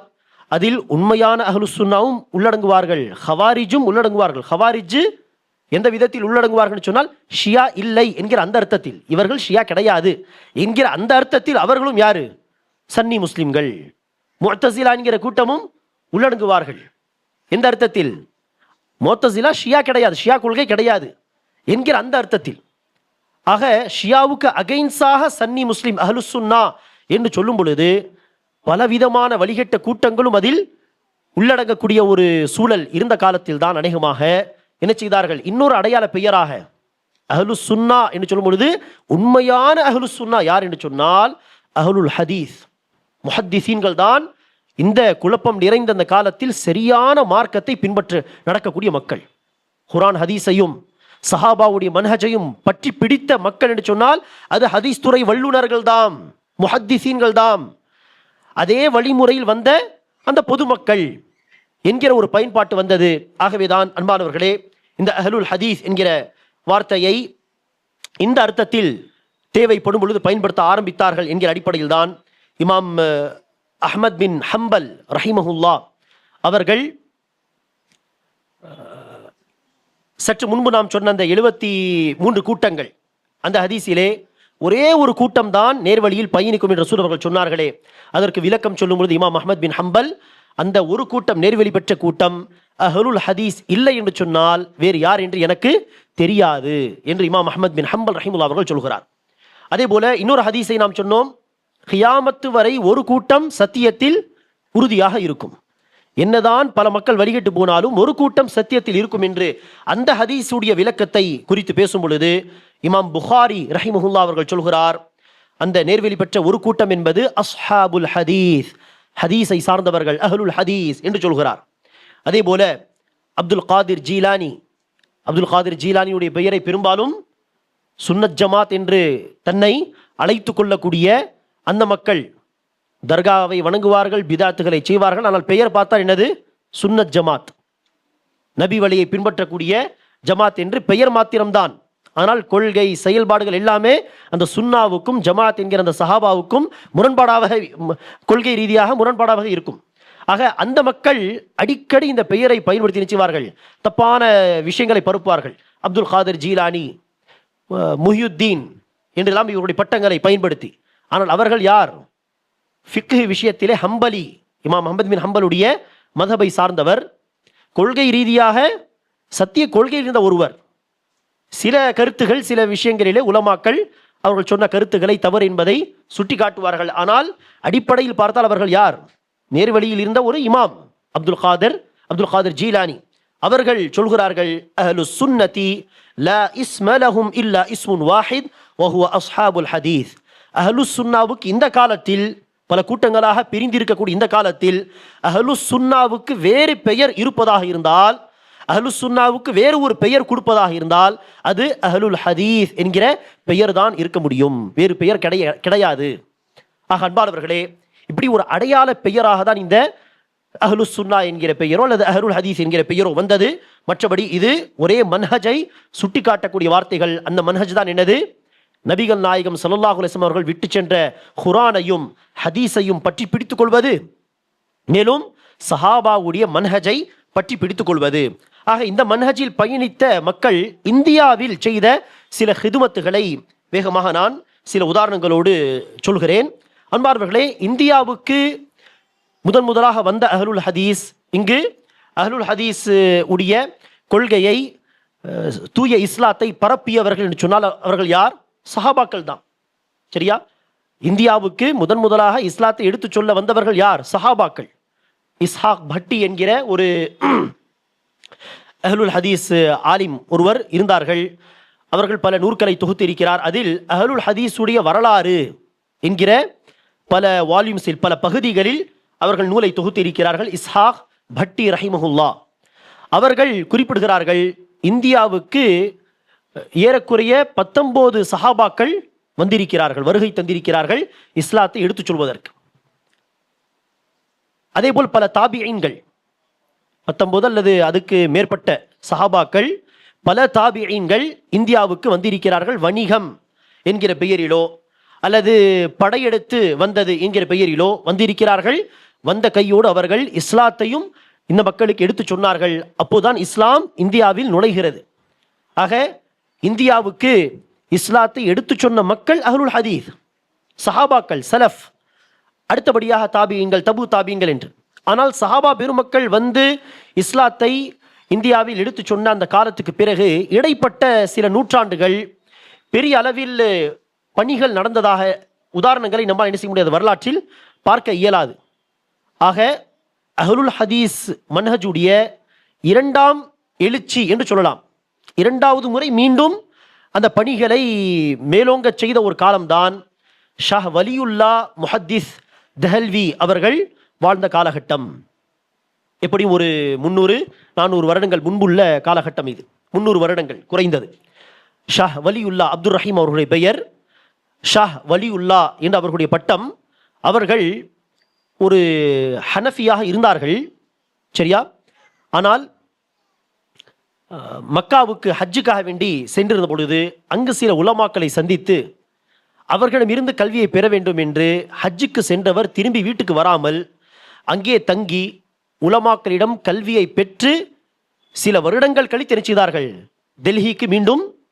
அதில் உண்மையான அஹ்லு சுன்னாவும் உள்ளடங்குவார்கள், ஹவாரிஜும் உள்ளடங்குவார்கள். ஹவாரிஜ் எந்த விதத்தில் உள்ளடங்குவார்கள் சொன்னால், ஷியா இல்லை என்கிற அந்த அர்த்தத்தில், இவர்கள் ஷியா கிடையாது என்கிற அந்த அர்த்தத்தில் அவர்களும் யாரு? சன்னி முஸ்லிம்கள். முஅ்தஸிலா என்கிற கூட்டமும் உள்ளடங்குவார்கள். எந்த அர்த்தத்தில்? முஅ்தஸிலா ஷியா கிடையாது, ஷியா கொள்கை கிடையாது என்கிற அந்த அர்த்தத்தில். ஆக ஷியாவுக்கு அகைன்ஸாக சன்னி முஸ்லிம், அஹ்லு சுன்னா என்று சொல்லும் பொழுது பலவிதமான வழிகட்ட கூட்டங்களும் அதில் உள்ளடங்கக்கூடிய ஒரு சூழல் இருந்த காலத்தில் தான் அநேகமாக என்ன செய்தார்கள்? இன்னொரு அடையாள பெயராக அஹ்லு சுன்னா என்று சொல்லும் பொழுது உண்மையான அஹ்லு சுன்னா யார் என்று சொன்னால் அஹ்லுல் ஹதீஸ், முஹத்திஸீன்கள் தான். இந்த குழப்பம் நிறைந்த அந்த காலத்தில் சரியான மார்க்கத்தை பின்பற்ற நடக்கக்கூடிய மக்கள், குர்ஆன் ஹதீஸையும் சஹாபாவுடைய மன்ஹஜையும் பற்றி பிடித்த மக்கள் என்று சொன்னால் அது ஹதீஸ் துறை வல்லுநர்கள் தாம், முஹத்திஸீன்கள் தாம். அதே வழிமுறையில் வந்த அந்த பொதுமக்கள் என்கிற ஒரு பயன்பாட்டு வந்தது. ஆகவேதான் அன்பானவர்களே, இந்த அஹ்லுல் ஹதீஸ் என்கிற வார்த்தையை இந்த அர்த்தத்தில் தேவைப்படும் பொழுது பயன்படுத்த ஆரம்பித்தார்கள் என்கிற அடிப்படையில் தான் இமாம் அஹ்மத் பின் ஹம்பல் ரஹிமஹுல்லா அவர்கள் சற்று முன்பு நாம் சொன்ன அந்த 73 கூட்டங்கள், அந்த ஹதீஸிலே ஒரே ஒரு கூட்டம் தான் நேர்வழியில் பயணிக்கும் என்று ரசூல் அவர்கள் சொன்னார்களே, அதற்கு விளக்கம் சொல்லும் பொழுது இமாம் அஹ்மத் பின் ஹம்பல், அந்த ஒரு கூட்டம் நேர்வழி பெற்ற கூட்டம் அஹ்லுல் ஹதீஸ் இல்லை என்று சொன்னால் வேறு யார் என்று எனக்கு தெரியாது என்று இமாம் அஹ்மத் பின் ஹம்பல் ரஹிமுல்லா அவர்கள் சொல்கிறார். அதே போல இன்னொரு ஹதீஸை நாம் சொன்னோம், கியாமத்து வரை ஒரு கூட்டம் சத்தியத்தில் உறுதியாக இருக்கும். என்னதான் பல மக்கள் வழிகட்டு போனாலும் ஒரு கூட்டம் சத்தியத்தில் இருக்கும் என்று அந்த ஹதீஸுடைய விளக்கத்தை குறித்து பேசும் பொழுது இமாம் புகாரி ரஹிமஹுல்லா அவர்கள் சொல்கிறார், அந்த நேர்வழி பெற்ற ஒரு கூட்டம் என்பது அஸ்ஹாபுல் ஹதீஸ், ஹதீஸை சார்ந்தவர்கள், அஹ்லுல் ஹதீஸ் என்று சொல்கிறார். அதே போல அப்துல் காதிர் ஜீலானியுடைய பெயரை பெரும்பாலும் சுன்னத் ஜமாத் என்று தன்னை அழைத்து கொள்ளக்கூடிய அந்த மக்கள், தர்காவை வணங்குவார்கள், பிதாத்துகளை செய்வார்கள். ஆனால் பெயர் பார்த்தா என்னது? சுன்னத் ஜமாத், நபி வழியை பின்பற்றக்கூடிய ஜமாத் என்று பெயர் மாத்திரம்தான். ஆனால் கொள்கை செயல்பாடுகள் எல்லாமே அந்த சுன்னாவுக்கும் ஜமாத் என்கிற அந்த சஹாபாவுக்கும் முரண்பாடாக, கொள்கை ரீதியாக முரண்பாடாக இருக்கும். ஆக அந்த மக்கள் அடிக்கடி இந்த பெயரை பயன்படுத்தி நினைச்சுவார்கள், தப்பான விஷயங்களை பரப்புவார்கள். அப்துல் காதர் ஜீலானி, முஹியுத்தீன் என்றெல்லாம் இவருடைய பட்டங்களை பயன்படுத்தி. ஆனால் அவர்கள் யார்? ஃபிக்ஹ் விஷயத்திலே ஹம்பலி, இமாம் அஹ்மத் பின் ஹம்பலுடைய மதபை சார்ந்தவர். கொள்கை ரீதியாக சத்திய கொள்கையில் இருந்த ஒருவர். சில கருத்துகள், சில விஷயங்களிலே உலமாக்கள் அவர்கள் சொன்ன கருத்துக்களை தவறு என்பதை சுட்டி காட்டுவார்கள். ஆனால் அடிப்படையில் பார்த்தால் அவர்கள் யார்? நேர்வழியில் இருந்த ஒரு இமாம் அப்துல் காதர் ஜீலானி. அவர்கள் சொல்கிறார்கள், அஹ்லு சுன்னதி லா இஸ்ம லஹும் இல்லா இஸ்முன் வாஹித் வஹுவ அஸ்ஹாபுல் ஹதீஸ். அஹ்லு சுன்னாவுக்கு இந்த காலத்தில், பல கூட்டங்களாக பிரிந்திருக்கக்கூடிய இந்த காலத்தில், அஹ்லு சுன்னாவுக்கு வேறு பெயர் இருப்பதாக இருந்தால், அஹ்லு சுன்னாவுக்கு வேறு ஒரு பெயர் கொடுப்பதாக இருந்தால் அது அஹ்லுல் ஹதீஸ் என்கிற பெயர் தான் இருக்க முடியும், வேறு பெயர் கிடையாது. ஆக அன்பானவர்களே, இப்படி ஒரு அடையாள பெயராக தான் இந்த அஹ்லு சுன்னா என்கிற பெயரோ அல்லது அஹ்லுல் ஹதீஸ் என்கிற பெயரோ வந்தது. மற்றபடி இது ஒரே மன்ஹஜை சுட்டி காட்டக்கூடிய வார்த்தைகள். அந்த மன்ஹஜ் தான் என்னது? நபிகள் நாயகம் ஸல்லல்லாஹு அலைஹி வஸல்லம் அவர்கள் விட்டு சென்ற குர்ஆனையும் ஹதீஸையும் பற்றி பிடித்துக் கொள்வது, மேலும் சஹாபாவுடைய மன்ஹஜை பற்றி பிடித்துக் கொள்வது. ஆக இந்த மன்ஹஜில் பயணித்த மக்கள் இந்தியாவில் செய்த சில ஹிதுமத்துகளை வேகமாக நான் சில உதாரணங்களோடு சொல்கிறேன். அன்பார்வர்களே, இந்தியாவுக்கு முதலாக வந்த அஹ்லுல் ஹதீஸ், இங்கு அஹ்லுல் ஹதீஸ் உடைய கொள்கையை, தூய இஸ்லாத்தை பரப்பியவர்கள் என்று சொன்னால் அவர்கள் யார்? சஹாபாக்கள் தான். சரியா? இந்தியாவுக்கு முதலாக இஸ்லாத்தை எடுத்து சொல்ல வந்தவர்கள் யார்? சஹாபாக்கள். இஸ்ஹாக் பட்டி என்கிற ஒரு அஹ்லுல் ஹதீஸ் ஆலிம் ஒருவர் இருந்தார்கள். அவர்கள் பல நூற்களை தொகுத்து இருக்கிறார். அதில் அஹ்லுல் ஹதீஸுடைய வரலாறு என்கிற பல வால்யூம்ஸில், பல பகுதிகளில் அவர்கள் நூலை தொகுத்து இருக்கிறார்கள். இஸ்ஹாக் பட்டி ரஹிமஹுல்லா அவர்கள் குறிப்பிடுகிறார்கள், இந்தியாவுக்கு ஏறக்குறைய 19 சஹாபாக்கள் வந்திருக்கிறார்கள், வருகை தந்திருக்கிறார்கள் இஸ்லாத்தை எடுத்துச் சொல்வதற்கு. அதேபோல் பல தாபிஈன்கள், 19 அல்லது அதுக்கு மேற்பட்ட சஹாபாக்கள், பல தாபிஈன்கள் இந்தியாவுக்கு வந்திருக்கிறார்கள். வணிகம் என்கிற பெயரிலோ அல்லது படையெடுத்து வந்தது என்கிற பெயரிலோ வந்திருக்கிறார்கள். வந்த கையோடு அவர்கள் இஸ்லாத்தையும் இந்த மக்களுக்கு எடுத்து சொன்னார்கள். அப்போதான் இஸ்லாம் இந்தியாவில் நுழைகிறது. ஆக இந்தியாவுக்கு இஸ்லாத்தை எடுத்து சொன்ன மக்கள் அஹ்லுல் ஹதீஸ், சஹாபாக்கள், சலஃப். அடுத்தபடியாக தாபியங்கள், தபு தாபியங்கள் என்று. ஆனால் சஹாபா பெருமக்கள் வந்து இஸ்லாத்தை இந்தியாவில் எடுத்து சொன்ன அந்த காலத்துக்கு பிறகு இடைப்பட்ட சில நூற்றாண்டுகள் பெரிய அளவில் பணிகள் நடந்ததாக உதாரணங்களை நம்மால் என்ன செய்ய முடியாது, வரலாற்றில் பார்க்க இயலாது. ஆக அஹ்லுல் ஹதீஸ் மன்ஹஜுடைய இரண்டாம் எழுச்சி என்று சொல்லலாம். இரண்டாவது முறை மீண்டும் அந்த பணிகளை மேலோங்க செய்த ஒரு காலம்தான் ஷாஹ் வலியுல்லா முஹத்திஸ் தெஹல்வி அவர்கள் வாழ்ந்த காலகட்டம். எப்படியும் ஒரு 300-400 வருடங்கள் முன்புள்ள காலகட்டம் இது. 300 வருடங்கள் குறைந்தது. ஷாஹ் வலியுல்லா, அப்துல் ரஹீம் அவர்களுடைய பெயர் ஷாஹ் வலியுல்லா என்று அவர்களுடைய பட்டம். அவர்கள் ஒரு ஹனஃபியாக இருந்தார்கள். சரியா? ஆனால் மக்காவுக்கு ஹஜ்ஜுக்காக வேண்டி சென்றிருந்த பொழுது அங்கு சில உலமாக்களை சந்தித்து அவர்களிடமிருந்து கல்வியை பெற வேண்டும் என்று ஹஜ்ஜுக்கு சென்றவர் திரும்பி வீட்டுக்கு வராமல் அங்கே தங்கி உலமாக்களிடம் கல்வியை பெற்று சில வருடங்கள் கழித்து என்ன செய்தார்கள்?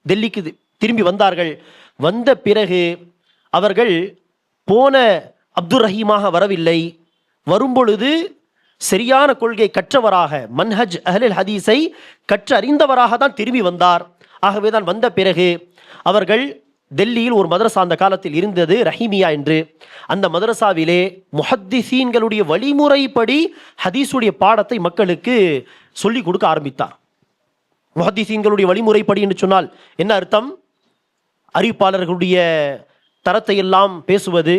டெல்லிக்கு திரும்பி வந்தார்கள். வந்த பிறகு அவர்கள் போன அப்துல் ரஹீமாக வரவில்லை. வரும்பொழுது சரியான கொள்கை கற்றவராக, மன்ஹஜ் அஹ்லுல் ஹதீஸை கற்றறிந்தவராக தான் திரும்பி வந்தார். ஆகவே தான் வந்த பிறகு அவர்கள் டெல்லியில் ஒரு மதரசா அந்த காலத்தில் இருந்தது, ரஹீமியா என்று. அந்த மதரசாவிலே முஹத்திசீன்களுடைய வழிமுறைப்படி ஹதீஸுடைய பாடத்தை மக்களுக்கு சொல்லிக் கொடுக்க ஆரம்பித்தார். முஹத்திசீன்களுடைய வழிமுறைப்படி என்று சொன்னால் என்ன அர்த்தம்? அறிவிப்பாளர்களுடைய தரத்தை எல்லாம் பேசுவது,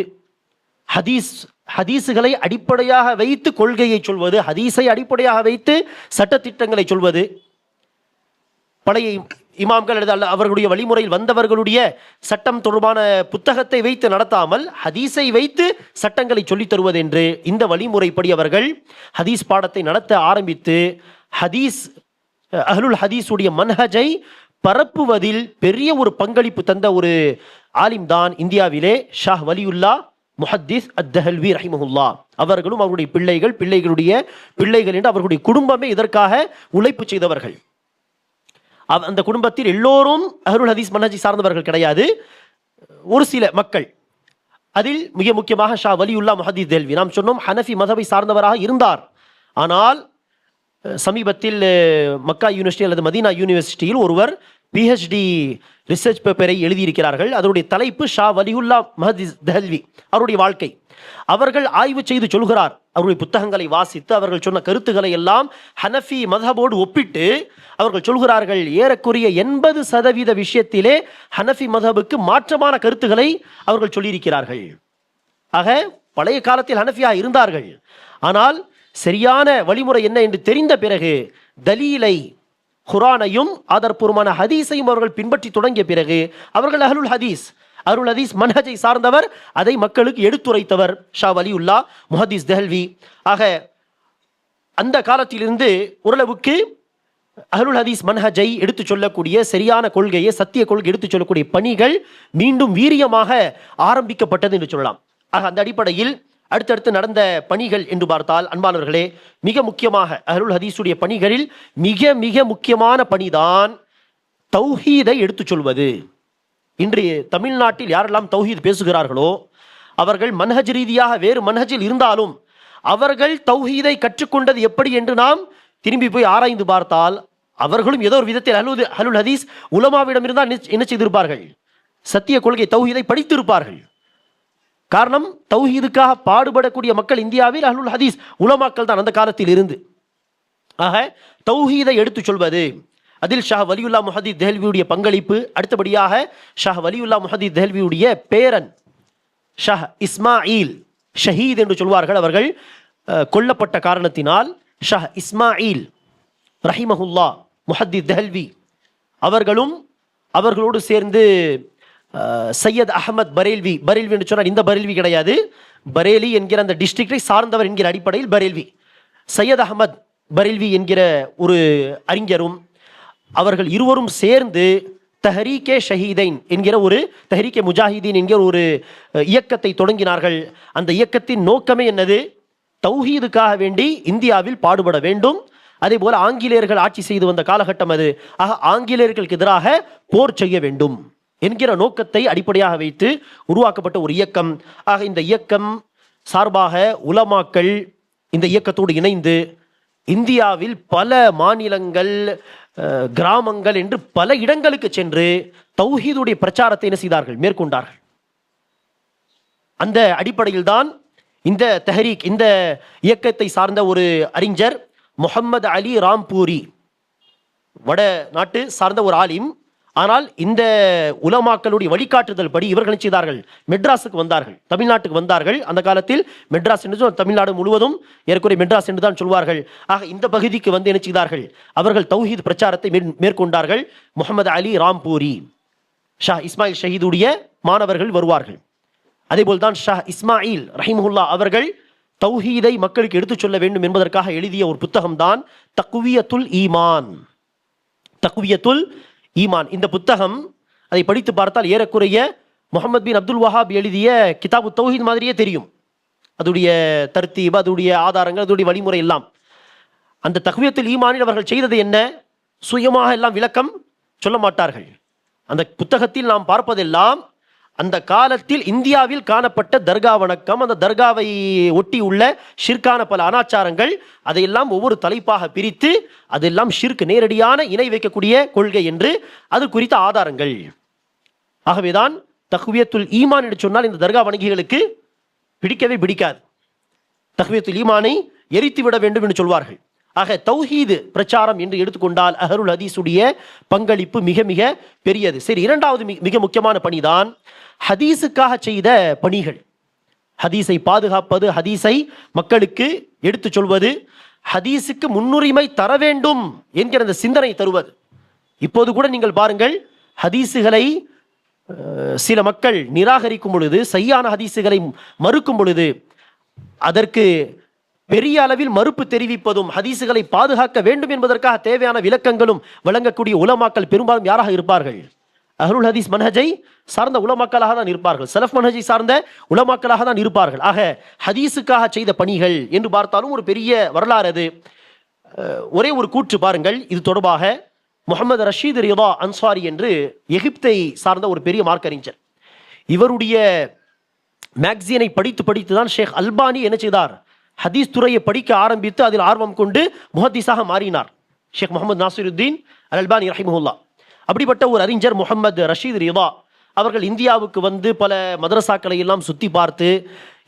ஹதீஸுகளை அடிப்படையாக வைத்து கொள்கையை சொல்வது, ஹதீஸை அடிப்படையாக வைத்து சட்டத்திட்டங்களை சொல்வது. பழைய இமாம்கள் அல்லது அவர்களுடைய வழிமுறையில் வந்தவர்களுடைய சட்டம் தொடர்பான புத்தகத்தை வைத்து நடத்தாமல் ஹதீஸை வைத்து சட்டங்களை சொல்லித் தருவது என்று இந்த வழிமுறைப்படி அவர்கள் ஹதீஸ் பாடத்தை நடத்த ஆரம்பித்து அஹ்லுல் ஹதீஸுடைய மன்ஹஜை பரப்புவதில் பெரிய ஒரு பங்களிப்பு தந்த ஒரு ஆலிம் தான் இந்தியாவிலே ஷாஹ் வலியுல்லா முஹத்திஸ் அத்-தெஹ்லவி ரஹிமஹுல்லா. அவர்களும் அவருடைய பிள்ளைகளுடைய பிள்ளைகள் என்று அவர்களுடைய குடும்பமே இதற்காக உழைப்பு செய்தவர்கள். அந்த குடும்பத்தில் எல்லோரும் அஹ்லுல் ஹதீஸ் மன்ஹஜை சார்ந்தவர்கள் கிடையாது, ஒரு சில மக்கள். அதில் மிக முக்கியமாக ஷா வலியுல்லா முஹத்திஸ் தெஹ்லவி நாம் சொன்னோம் ஹனஃபி மதபை சார்ந்தவராக இருந்தார். ஆனால் சமீபத்தில் மக்கா யூனிவர்சிட்டி அல்லது மதீனா யூனிவர்சிட்டியில் ஒருவர் PhD ரிசர்ச் பேப்பரை எழுதியிருக்கிறார்கள். அதனுடைய தலைப்பு ஷா வலியுல்லா முஹத்திஸ் தெஹ்லவி அவருடைய வாழ்க்கை. அவர்கள் ஆய்வு செய்து சொல்கிறார், அவருடைய புத்தகங்களை வாசித்து அவர்கள் சொன்ன கருத்துக்களை எல்லாம் ஹனஃபி மதபோடு ஒப்பிட்டு அவர்கள் சொல்கிறார்கள், ஏறக்குறைய 80% விஷயத்திலே ஹனஃபி மதபுக்கு மாற்றமான கருத்துக்களை அவர்கள் சொல்லியிருக்கிறார்கள். ஆக பழைய காலத்தில் ஹனஃபியா இருந்தார்கள், ஆனால் சரியான வழிமுறை என்ன என்று தெரிந்த பிறகு தலீலை குர்ஆனையும் ஆதாரபூர்வமான ஹதீஸையும் அவர்கள் பின்பற்றி தொடங்கிய பிறகு அவர்கள் அஹ்லுல் ஹதீஸ் மன்ஹஜை சார்ந்தவர், அதை மக்களுக்கு எடுத்துரைத்தவர் ஷா வலியுல்லா முஹத்திஸ் தெஹ்லவி. ஆக அந்த காலத்திலிருந்து ஓரளவுக்கு அஹ்லுல் ஹதீஸ் மன்ஹஜை எடுத்துச் சொல்லக்கூடிய சரியான கொள்கையை, சத்திய கொள்கை எடுத்துச் சொல்லக்கூடிய பணிகள் மீண்டும் வீரியமாக ஆரம்பிக்கப்பட்டது என்று சொல்லலாம். ஆக அந்த அடிப்படையில் அடுத்தடுத்து நடந்த பணிகள் என்று பார்த்தால் அன்பானவர்களே, மிக முக்கியமாக அஹ்லுல் ஹதீஸுடைய பணிகளில் மிக மிக முக்கியமான பணிதான் தௌஹீதை எடுத்துச் சொல்வது. இன்று தமிழ்நாட்டில் யாரெல்லாம் தௌஹீத் பேசுகிறார்களோ அவர்கள் மன்ஹஜ் ரீதியாக வேறு மன்ஹஜில் இருந்தாலும் அவர்கள் தௌஹீதை கற்றுக்கொண்டது எப்படி என்று நாம் திரும்பி போய் ஆராய்ந்து பார்த்தால் அவர்களும் ஏதோ ஒரு விதத்தில் அஹ்லுல் ஹதீஸ் உலமாவிடம் இருந்தால் என்ன செய்திருப்பார்கள், சத்திய கொள்கை தௌஹீதை படித்திருப்பார்கள். காரணம், தௌஹீதுக்காக பாடுபடக்கூடிய மக்கள் இந்தியாவில் அஹ்லுல் ஹதீஸ் உலமாக்கள் தான் அந்த காலத்தில் இருந்து. ஆக தௌஹீதை எடுத்துச் சொல்வது, அதில் ஷாஹ் வலியுல்லா முஹத்திஸ் தெஹ்லவியுடைய பங்களிப்பு. அடுத்தபடியாக ஷாஹ் வலியுல்லா முஹத்திஸ் தெஹ்லவியுடைய பேரன் ஷாஹ் இஸ்மாயில் ஷஹீத் என்று சொல்வார்கள். அவர்கள் கொல்லப்பட்ட காரணத்தினால் ஷாஹ் இஸ்மாயில் ரஹிமஹுல்லா முஹத்திஸ் தெஹ்லவி அவர்களும் அவர்களோடு சேர்ந்து சையத் அஹமத் பரேல்வி என்று சொன்னால் இந்த பரேல்வி கிடையாது, பரேலி என்கிற அந்த டிஸ்ட்ரிக்டை சார்ந்தவர் என்கிற அடிப்படையில் பரேல்வி, சையத் அஹமத் பரேல்வி என்கிற ஒரு அறிஞரும் அவர்கள் இருவரும் சேர்ந்து தஹரீகே ஷஹீதைன் என்கிற ஒரு தஹரீகே முஜாஹிதீன் என்கிற ஒரு இயக்கத்தை தொடங்கினார்கள். அந்த இயக்கத்தின் நோக்கமே என்னது, தௌஹீதுக்காக வேண்டி இந்தியாவில் பாடுபட வேண்டும். அதே போல ஆங்கிலேயர்கள் ஆட்சி செய்து வந்த காலகட்டம் அது. ஆக ஆங்கிலேயர்களுக்கு எதிராக போர் செய்ய வேண்டும் என்கிற நோக்கத்தை அடிப்படையாக வைத்து உருவாக்கப்பட்ட ஒரு இயக்கம். ஆக இந்த இயக்கம் சார்பாக உலமாக்கள் இந்த இயக்கத்தோடு இணைந்து இந்தியாவில் பல மாநிலங்கள், கிராமங்கள் என்று பல இடங்களுக்கு சென்று தௌஹீதுடைய பிரச்சாரத்தை என்ன செய்தார்கள், மேற்கொண்டார்கள். அந்த அடிப்படையில் தான் இந்த தஹரீக், இந்த இயக்கத்தை சார்ந்த ஒரு அறிஞர் முஹம்மது அலி ராம்பூரி, வட நாட்டு சார்ந்த ஒரு ஆலிம். ஆனால் இந்த உலமாக்களுடைய வழிகாட்டுதல் படி இவர்கள் செய்தார்கள், மெட்ராஸுக்கு வந்தார்கள், தமிழ்நாட்டுக்கு வந்தார்கள். அந்த காலத்தில் மெட்ராஸ் என்று தமிழ்நாடு முழுவதும் ஏற்குறை மெட்ராஸ் என்று தான் சொல்வார்கள். ஆக இந்த பகுதிக்கு வந்து என்ன செய்தார்கள், அவர்கள் தௌஹீத் பிரச்சாரத்தை மேற்கொண்டார்கள். முஹம்மது அலி ராம்பூரி, ஷா இஸ்மாயில் ஷஹீதுடைய மாணவர்கள் வருவார்கள். அதேபோல் தான் ஷா இஸ்மாயில் ரஹிமஹுல்லா அவர்கள் தௌஹீதை மக்களுக்கு எடுத்துச் சொல்ல வேண்டும் என்பதற்காக எழுதிய ஒரு புத்தகம் தான் தக்வியத்துல் ஈமான். இந்த புத்தகம் அதை படித்து பார்த்தால் ஏறக்குறைய முஹம்மது பின் அப்துல் வஹாப் எழுதிய கிதாபு தௌஹீத் மாதிரியே தெரியும். அதோடைய தர்த்தீப், அதோடைய ஆதாரங்கள், அதோடைய வழிமுறை எல்லாம். அந்த தக்வியத்துல் ஈமானில் அவர்கள் செய்தது என்ன, சுயமாக எல்லாம் விளக்கம் சொல்ல மாட்டார்கள். அந்த புத்தகத்தில் நாம் பார்ப்பதெல்லாம் அந்த காலத்தில் இந்தியாவில் காணப்பட்ட தர்கா வணக்கம், அந்த தர்காவை ஒட்டி உள்ள ஷிர்கான பல அனாச்சாரங்கள், அதையெல்லாம் ஒவ்வொரு தலைப்பாக பிரித்து அதெல்லாம் ஷிர்க், நேரடியான இணை வைக்கக்கூடிய கொள்கை என்று அது குறித்த ஆதாரங்கள். ஆகவேதான் தக்வியத்துல் ஈமான் என்று சொன்னால் இந்த தர்கா வணங்கிகளுக்கு பிடிக்கவே பிடிக்காது. தக்வியத்துல் ஈமானை எரித்து விட வேண்டும் என்று சொல்வார்கள். ஆக தௌஹீது பிரச்சாரம் என்று எடுத்துக்கொண்டால் அஹ்லுல் ஹதீஸுடைய பங்களிப்பு மிக மிக பெரியது. சரி, இரண்டாவது மிக முக்கியமான பணிதான் ஹதீஸுக்காக செய்த பணிகள். ஹதீஸை பாதுகாப்பது, ஹதீஸை மக்களுக்கு எடுத்துச் சொல்வது, ஹதீஸுக்கு முன்னுரிமை தர வேண்டும் என்கிற அந்த சிந்தனை தருவது. இப்போது கூட நீங்கள் பாருங்கள், ஹதீஸுகளை சில மக்கள் நிராகரிக்கும் பொழுது, சையான ஹதீஸுகளை மறுக்கும் பொழுது அதற்கு பெரிய அளவில் மறுப்பு தெரிவிப்பதும், ஹதீஸுகளை பாதுகாக்க வேண்டும் என்பதற்காக தேவையான விளக்கங்களும் வழங்கக்கூடிய உலமாக்கள் பெரும்பாலும் யாராக இருப்பார்கள்? அஹ்லுல் ஹதீஸ் மன்ஹஜை சார்ந்த உலமாக்களாக தான் இருப்பார்கள், சலஃப் மன்ஹஜை சார்ந்த உலமாக்களாக தான் இருப்பார்கள். ஆக ஹதீஸுக்காக செய்த பணிகள் என்று பார்த்தாலும் ஒரு பெரிய வரலாறு அது. ஒரே ஒரு கூற்று பாருங்கள் இது தொடர்பாக. முகமது ரஷீத் ரிதா அன்சாரி என்று எகிப்தை சார்ந்த ஒரு பெரிய மார்க்கறிஞர், இவருடைய மேக்சினை படித்து படித்து தான் ஷேக் அல்பானி என்ன செய்தார்? ஹதீஸ் துறையை படிக்க ஆரம்பித்து அதில் ஆர்வம் கொண்டு முஹத்திஸாக மாறினார். ஷேக் முகமது நாசிருத்தீன் அல் அல்பானி ரஹிமஹுல்லா. அப்படிப்பட்ட ஒரு அறிஞர் முகமது ரஷீத் ரிதா அவர்கள் இந்தியாவுக்கு வந்து பல மதரசாக்களை எல்லாம் சுற்றி பார்த்து,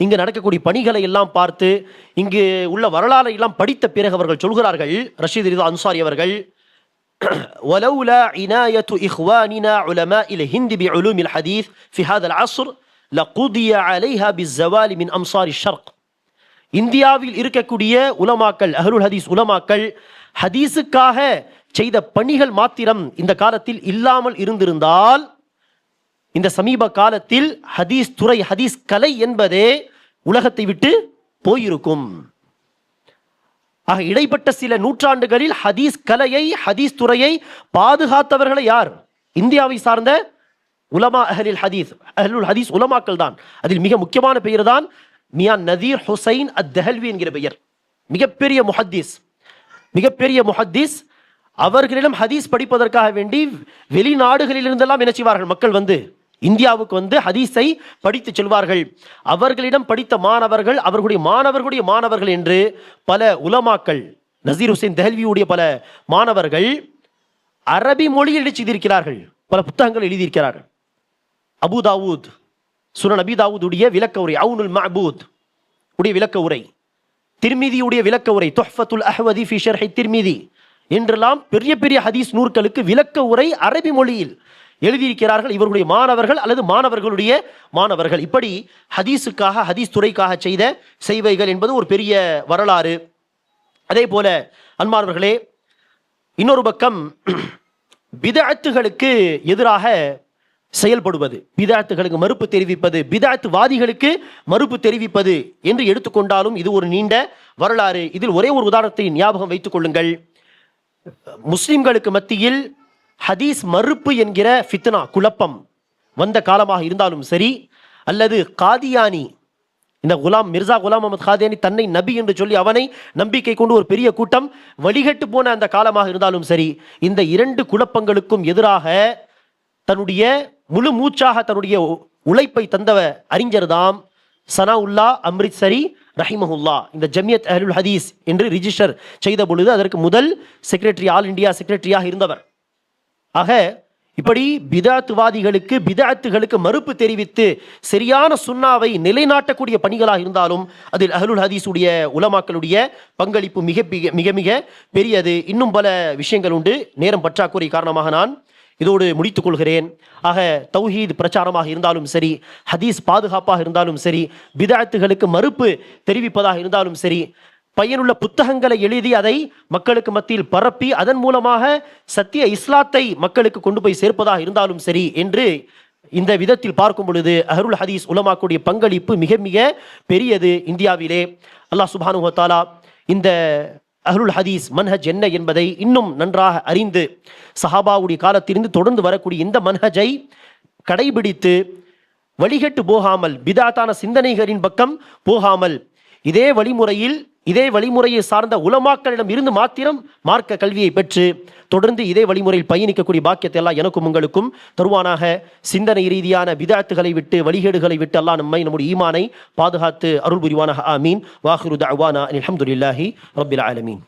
இங்கு நடக்கக்கூடிய பணிகளை எல்லாம் பார்த்து, இங்கு உள்ள வரலாறை எல்லாம் படித்த பிறகு அவர்கள் சொல்கிறார்கள், ரஷீத் ரிதா அன்சாரி அவர்கள், ولولا عناية إخواننا علماء الهند بعلوم الحديث في هذا العصر لقضي عليها بالزوال من أمصار الشرق. இந்தியாவில் இருக்கக்கூடிய உலமாக்கள், அஹ்லுல் ஹதீஸ் உலமாக்கள் ஹதீஸுக்காக செய்த பணிகள் மாத்திரம் இந்த காலத்தில் இல்லாமல் இருந்திருந்தால், இந்த சமீப காலத்தில் ஹதீஸ் துறை, ஹதீஸ் கலை என்பதே உலகத்தை விட்டு போயிருக்கும். ஆக இடைப்பட்ட சில நூற்றாண்டுகளில் ஹதீஸ் கலையை, ஹதீஸ் துறையை பாதுகாத்தவர்களை யார்? இந்தியாவை சார்ந்த உலமா அஹ்லுல் ஹதீஸ், அஹ்லுல் ஹதீஸ் உலமாக்கள் தான். அதில் மிக முக்கியமான பெயர் தான் மியான் நதீர் ஹுசைன் அத்-தெஹல்வி என்கிற பெயர். மிகப்பெரிய முஹத்திஸ், மிகப்பெரிய முஹத்திஸ். அவர்களிடம் ஹதீஸ் படிப்பதற்காக வேண்டி வெளிநாடுகளிலிருந்தெல்லாம் என்ன செய்வார்கள்? மக்கள் வந்து இந்தியாவுக்கு வந்து ஹதீஸை படித்து செல்வார்கள். அவர்களிடம் படித்த மாணவர்கள், அவர்களுடைய மாணவர்களுடைய மாணவர்கள் என்று பல உலமாக்கள், நசீர் ஹுசைன் தெஹல்வியுடைய பல மாணவர்கள் அரபி மொழியில் எழுதியிருக்கிறார்கள், பல புத்தகங்கள் எழுதியிருக்கிறார்கள். அபு தாவூத், சுனன் அபி தாவூதுடைய விளக்க உரை, அவுனுல் மஅபூத் உடைய விளக்க உரை, திர்மிதியுடைய விளக்க உரை, துஹ்ஃபத்துல் அஹ்வதி ஃபி ஷர்ஹி திர்மிதி என்றெல்லாம் பெரிய பெரிய ஹதீஸ் நூற்களுக்கு விளக்க உரை அரபி மொழியில் எழுதியிருக்கிறார்கள் இவர்களுடைய மாணவர்கள் அல்லது மாணவர்களுடைய மாணவர்கள். இப்படி ஹதீஸுக்காக, ஹதீஸ் துறைக்காக செய்த செய்வைகள் என்பது ஒரு பெரிய வரலாறு. அதே போல அன்பார்வர்களே, இன்னொரு பக்கம் பிதஅத்துகளுக்கு எதிராக செயல்படுவது, பிதஅத்துகளுக்கு மறுப்பு தெரிவிப்பது, பிதஅத் வாதிகளுக்கு மறுப்பு தெரிவிப்பது என்று எடுத்துக்கொண்டாலும் இது ஒரு நீண்ட வரலாறு. இதில் ஒரே ஒரு உதாரணத்தை ஞாபகம் வைத்துக் கொள்ளுங்கள். முஸ்லிம்களுக்கு மத்தியில் ஹதீஸ் மறுப்பு என்கிற ஃபித்னா, குழப்பம் வந்த காலமாக இருந்தாலும் சரி, அல்லது காதியானி, இந்த மிர்சா குலாம் அஹமத் காதியானி தன்னை நபி என்று சொல்லி அவனை நம்பிக்கை கொண்டு ஒரு பெரிய கூட்டம் வழிகட்டு போன அந்த காலமாக இருந்தாலும் சரி, இந்த இரண்டு குழப்பங்களுக்கும் எதிராக தன்னுடைய முழு மூச்சாக தன்னுடைய உழைப்பை தந்த அறிஞர் தாம் சனாஉல்லா அம்ரித்சரி ரஹிமஹுல்லா. இந்த ஜமியத் அஹ்லுல் ஹதீஸ் என்று ரிஜிஸ்டர் செய்த பொழுது அதற்கு முதல் செக்ரட்டரி, ஆல் இந்தியா செக்ரட்டரியாக இருந்தவர். ஆக இப்படி பிதஅத்வாதிகளுக்கு, பிதஅத்துகளுக்கு மறுப்பு தெரிவித்து சரியான சுன்னாவை நிலைநாட்டக்கூடிய பணிகளாக இருந்தாலும் அதில் அஹ்லுல் ஹதீஸுடைய உலமாக்களுடைய பங்களிப்பு மிக மிக மிக பெரியது. இன்னும் பல விஷயங்கள் உண்டு, நேரம் பற்றாக்குறை காரணமாக நான் இதோடு முடித்துக் கொள்கிறேன். ஆக தௌஹீத் பிரச்சாரமாக இருந்தாலும் சரி, ஹதீஸ் பாதுகாப்பாக இருந்தாலும் சரி, பிதஅத்துகளுக்கு மறுப்பு தெரிவிப்பதாக இருந்தாலும் சரி, பயனுள்ள புத்தகங்களை எழுதி அதை மக்களுக்கு மத்தியில் பரப்பி அதன் மூலமாக சத்திய இஸ்லாத்தை மக்களுக்கு கொண்டு போய் சேர்ப்பதாக இருந்தாலும் சரி என்று இந்த விதத்தில் பார்க்கும் பொழுது அஹ்லுல் ஹதீஸ் உலமாக்குடைய பங்களிப்பு மிக மிக பெரியது இந்தியாவிலே. அல்லாஹ் சுப்ஹானஹு வ தஆலா இந்த அஹ்லுல் ஹதீஸ் மன்ஹஜ் என்ன என்பதை இன்னும் நன்றாக அறிந்து சஹாபாவுடைய காலத்திலிருந்து தொடர்ந்து வரக்கூடிய இந்த மன்ஹஜை கடைபிடித்து வழிகட்டு போகாமல், பிதாத்தான சிந்தனைகளின் பக்கம் போகாமல், இதே வழிமுறையை சார்ந்த உலமாக்களிடம் இருந்து மாத்திரம் மார்க்க கல்வியை பெற்று தொடர்ந்து இதே வழிமுறையில் பயணிக்கக்கூடிய பாக்கியத்தை எல்லாம் எனக்கும் உங்களுக்கும் தருவானாக. சிந்தனை ரீதியான பிதஅத்துகளை விட்டு, வழிகேடுகளை விட்டு அல்லாஹ் நம்முடைய ஈமானை பாதுகாத்து அருள் புரிவானாக. ஆமீன். வாஹிரு தஅவானா அல்ஹம்துலில்லாஹி ரப்பில் ஆலமீன்.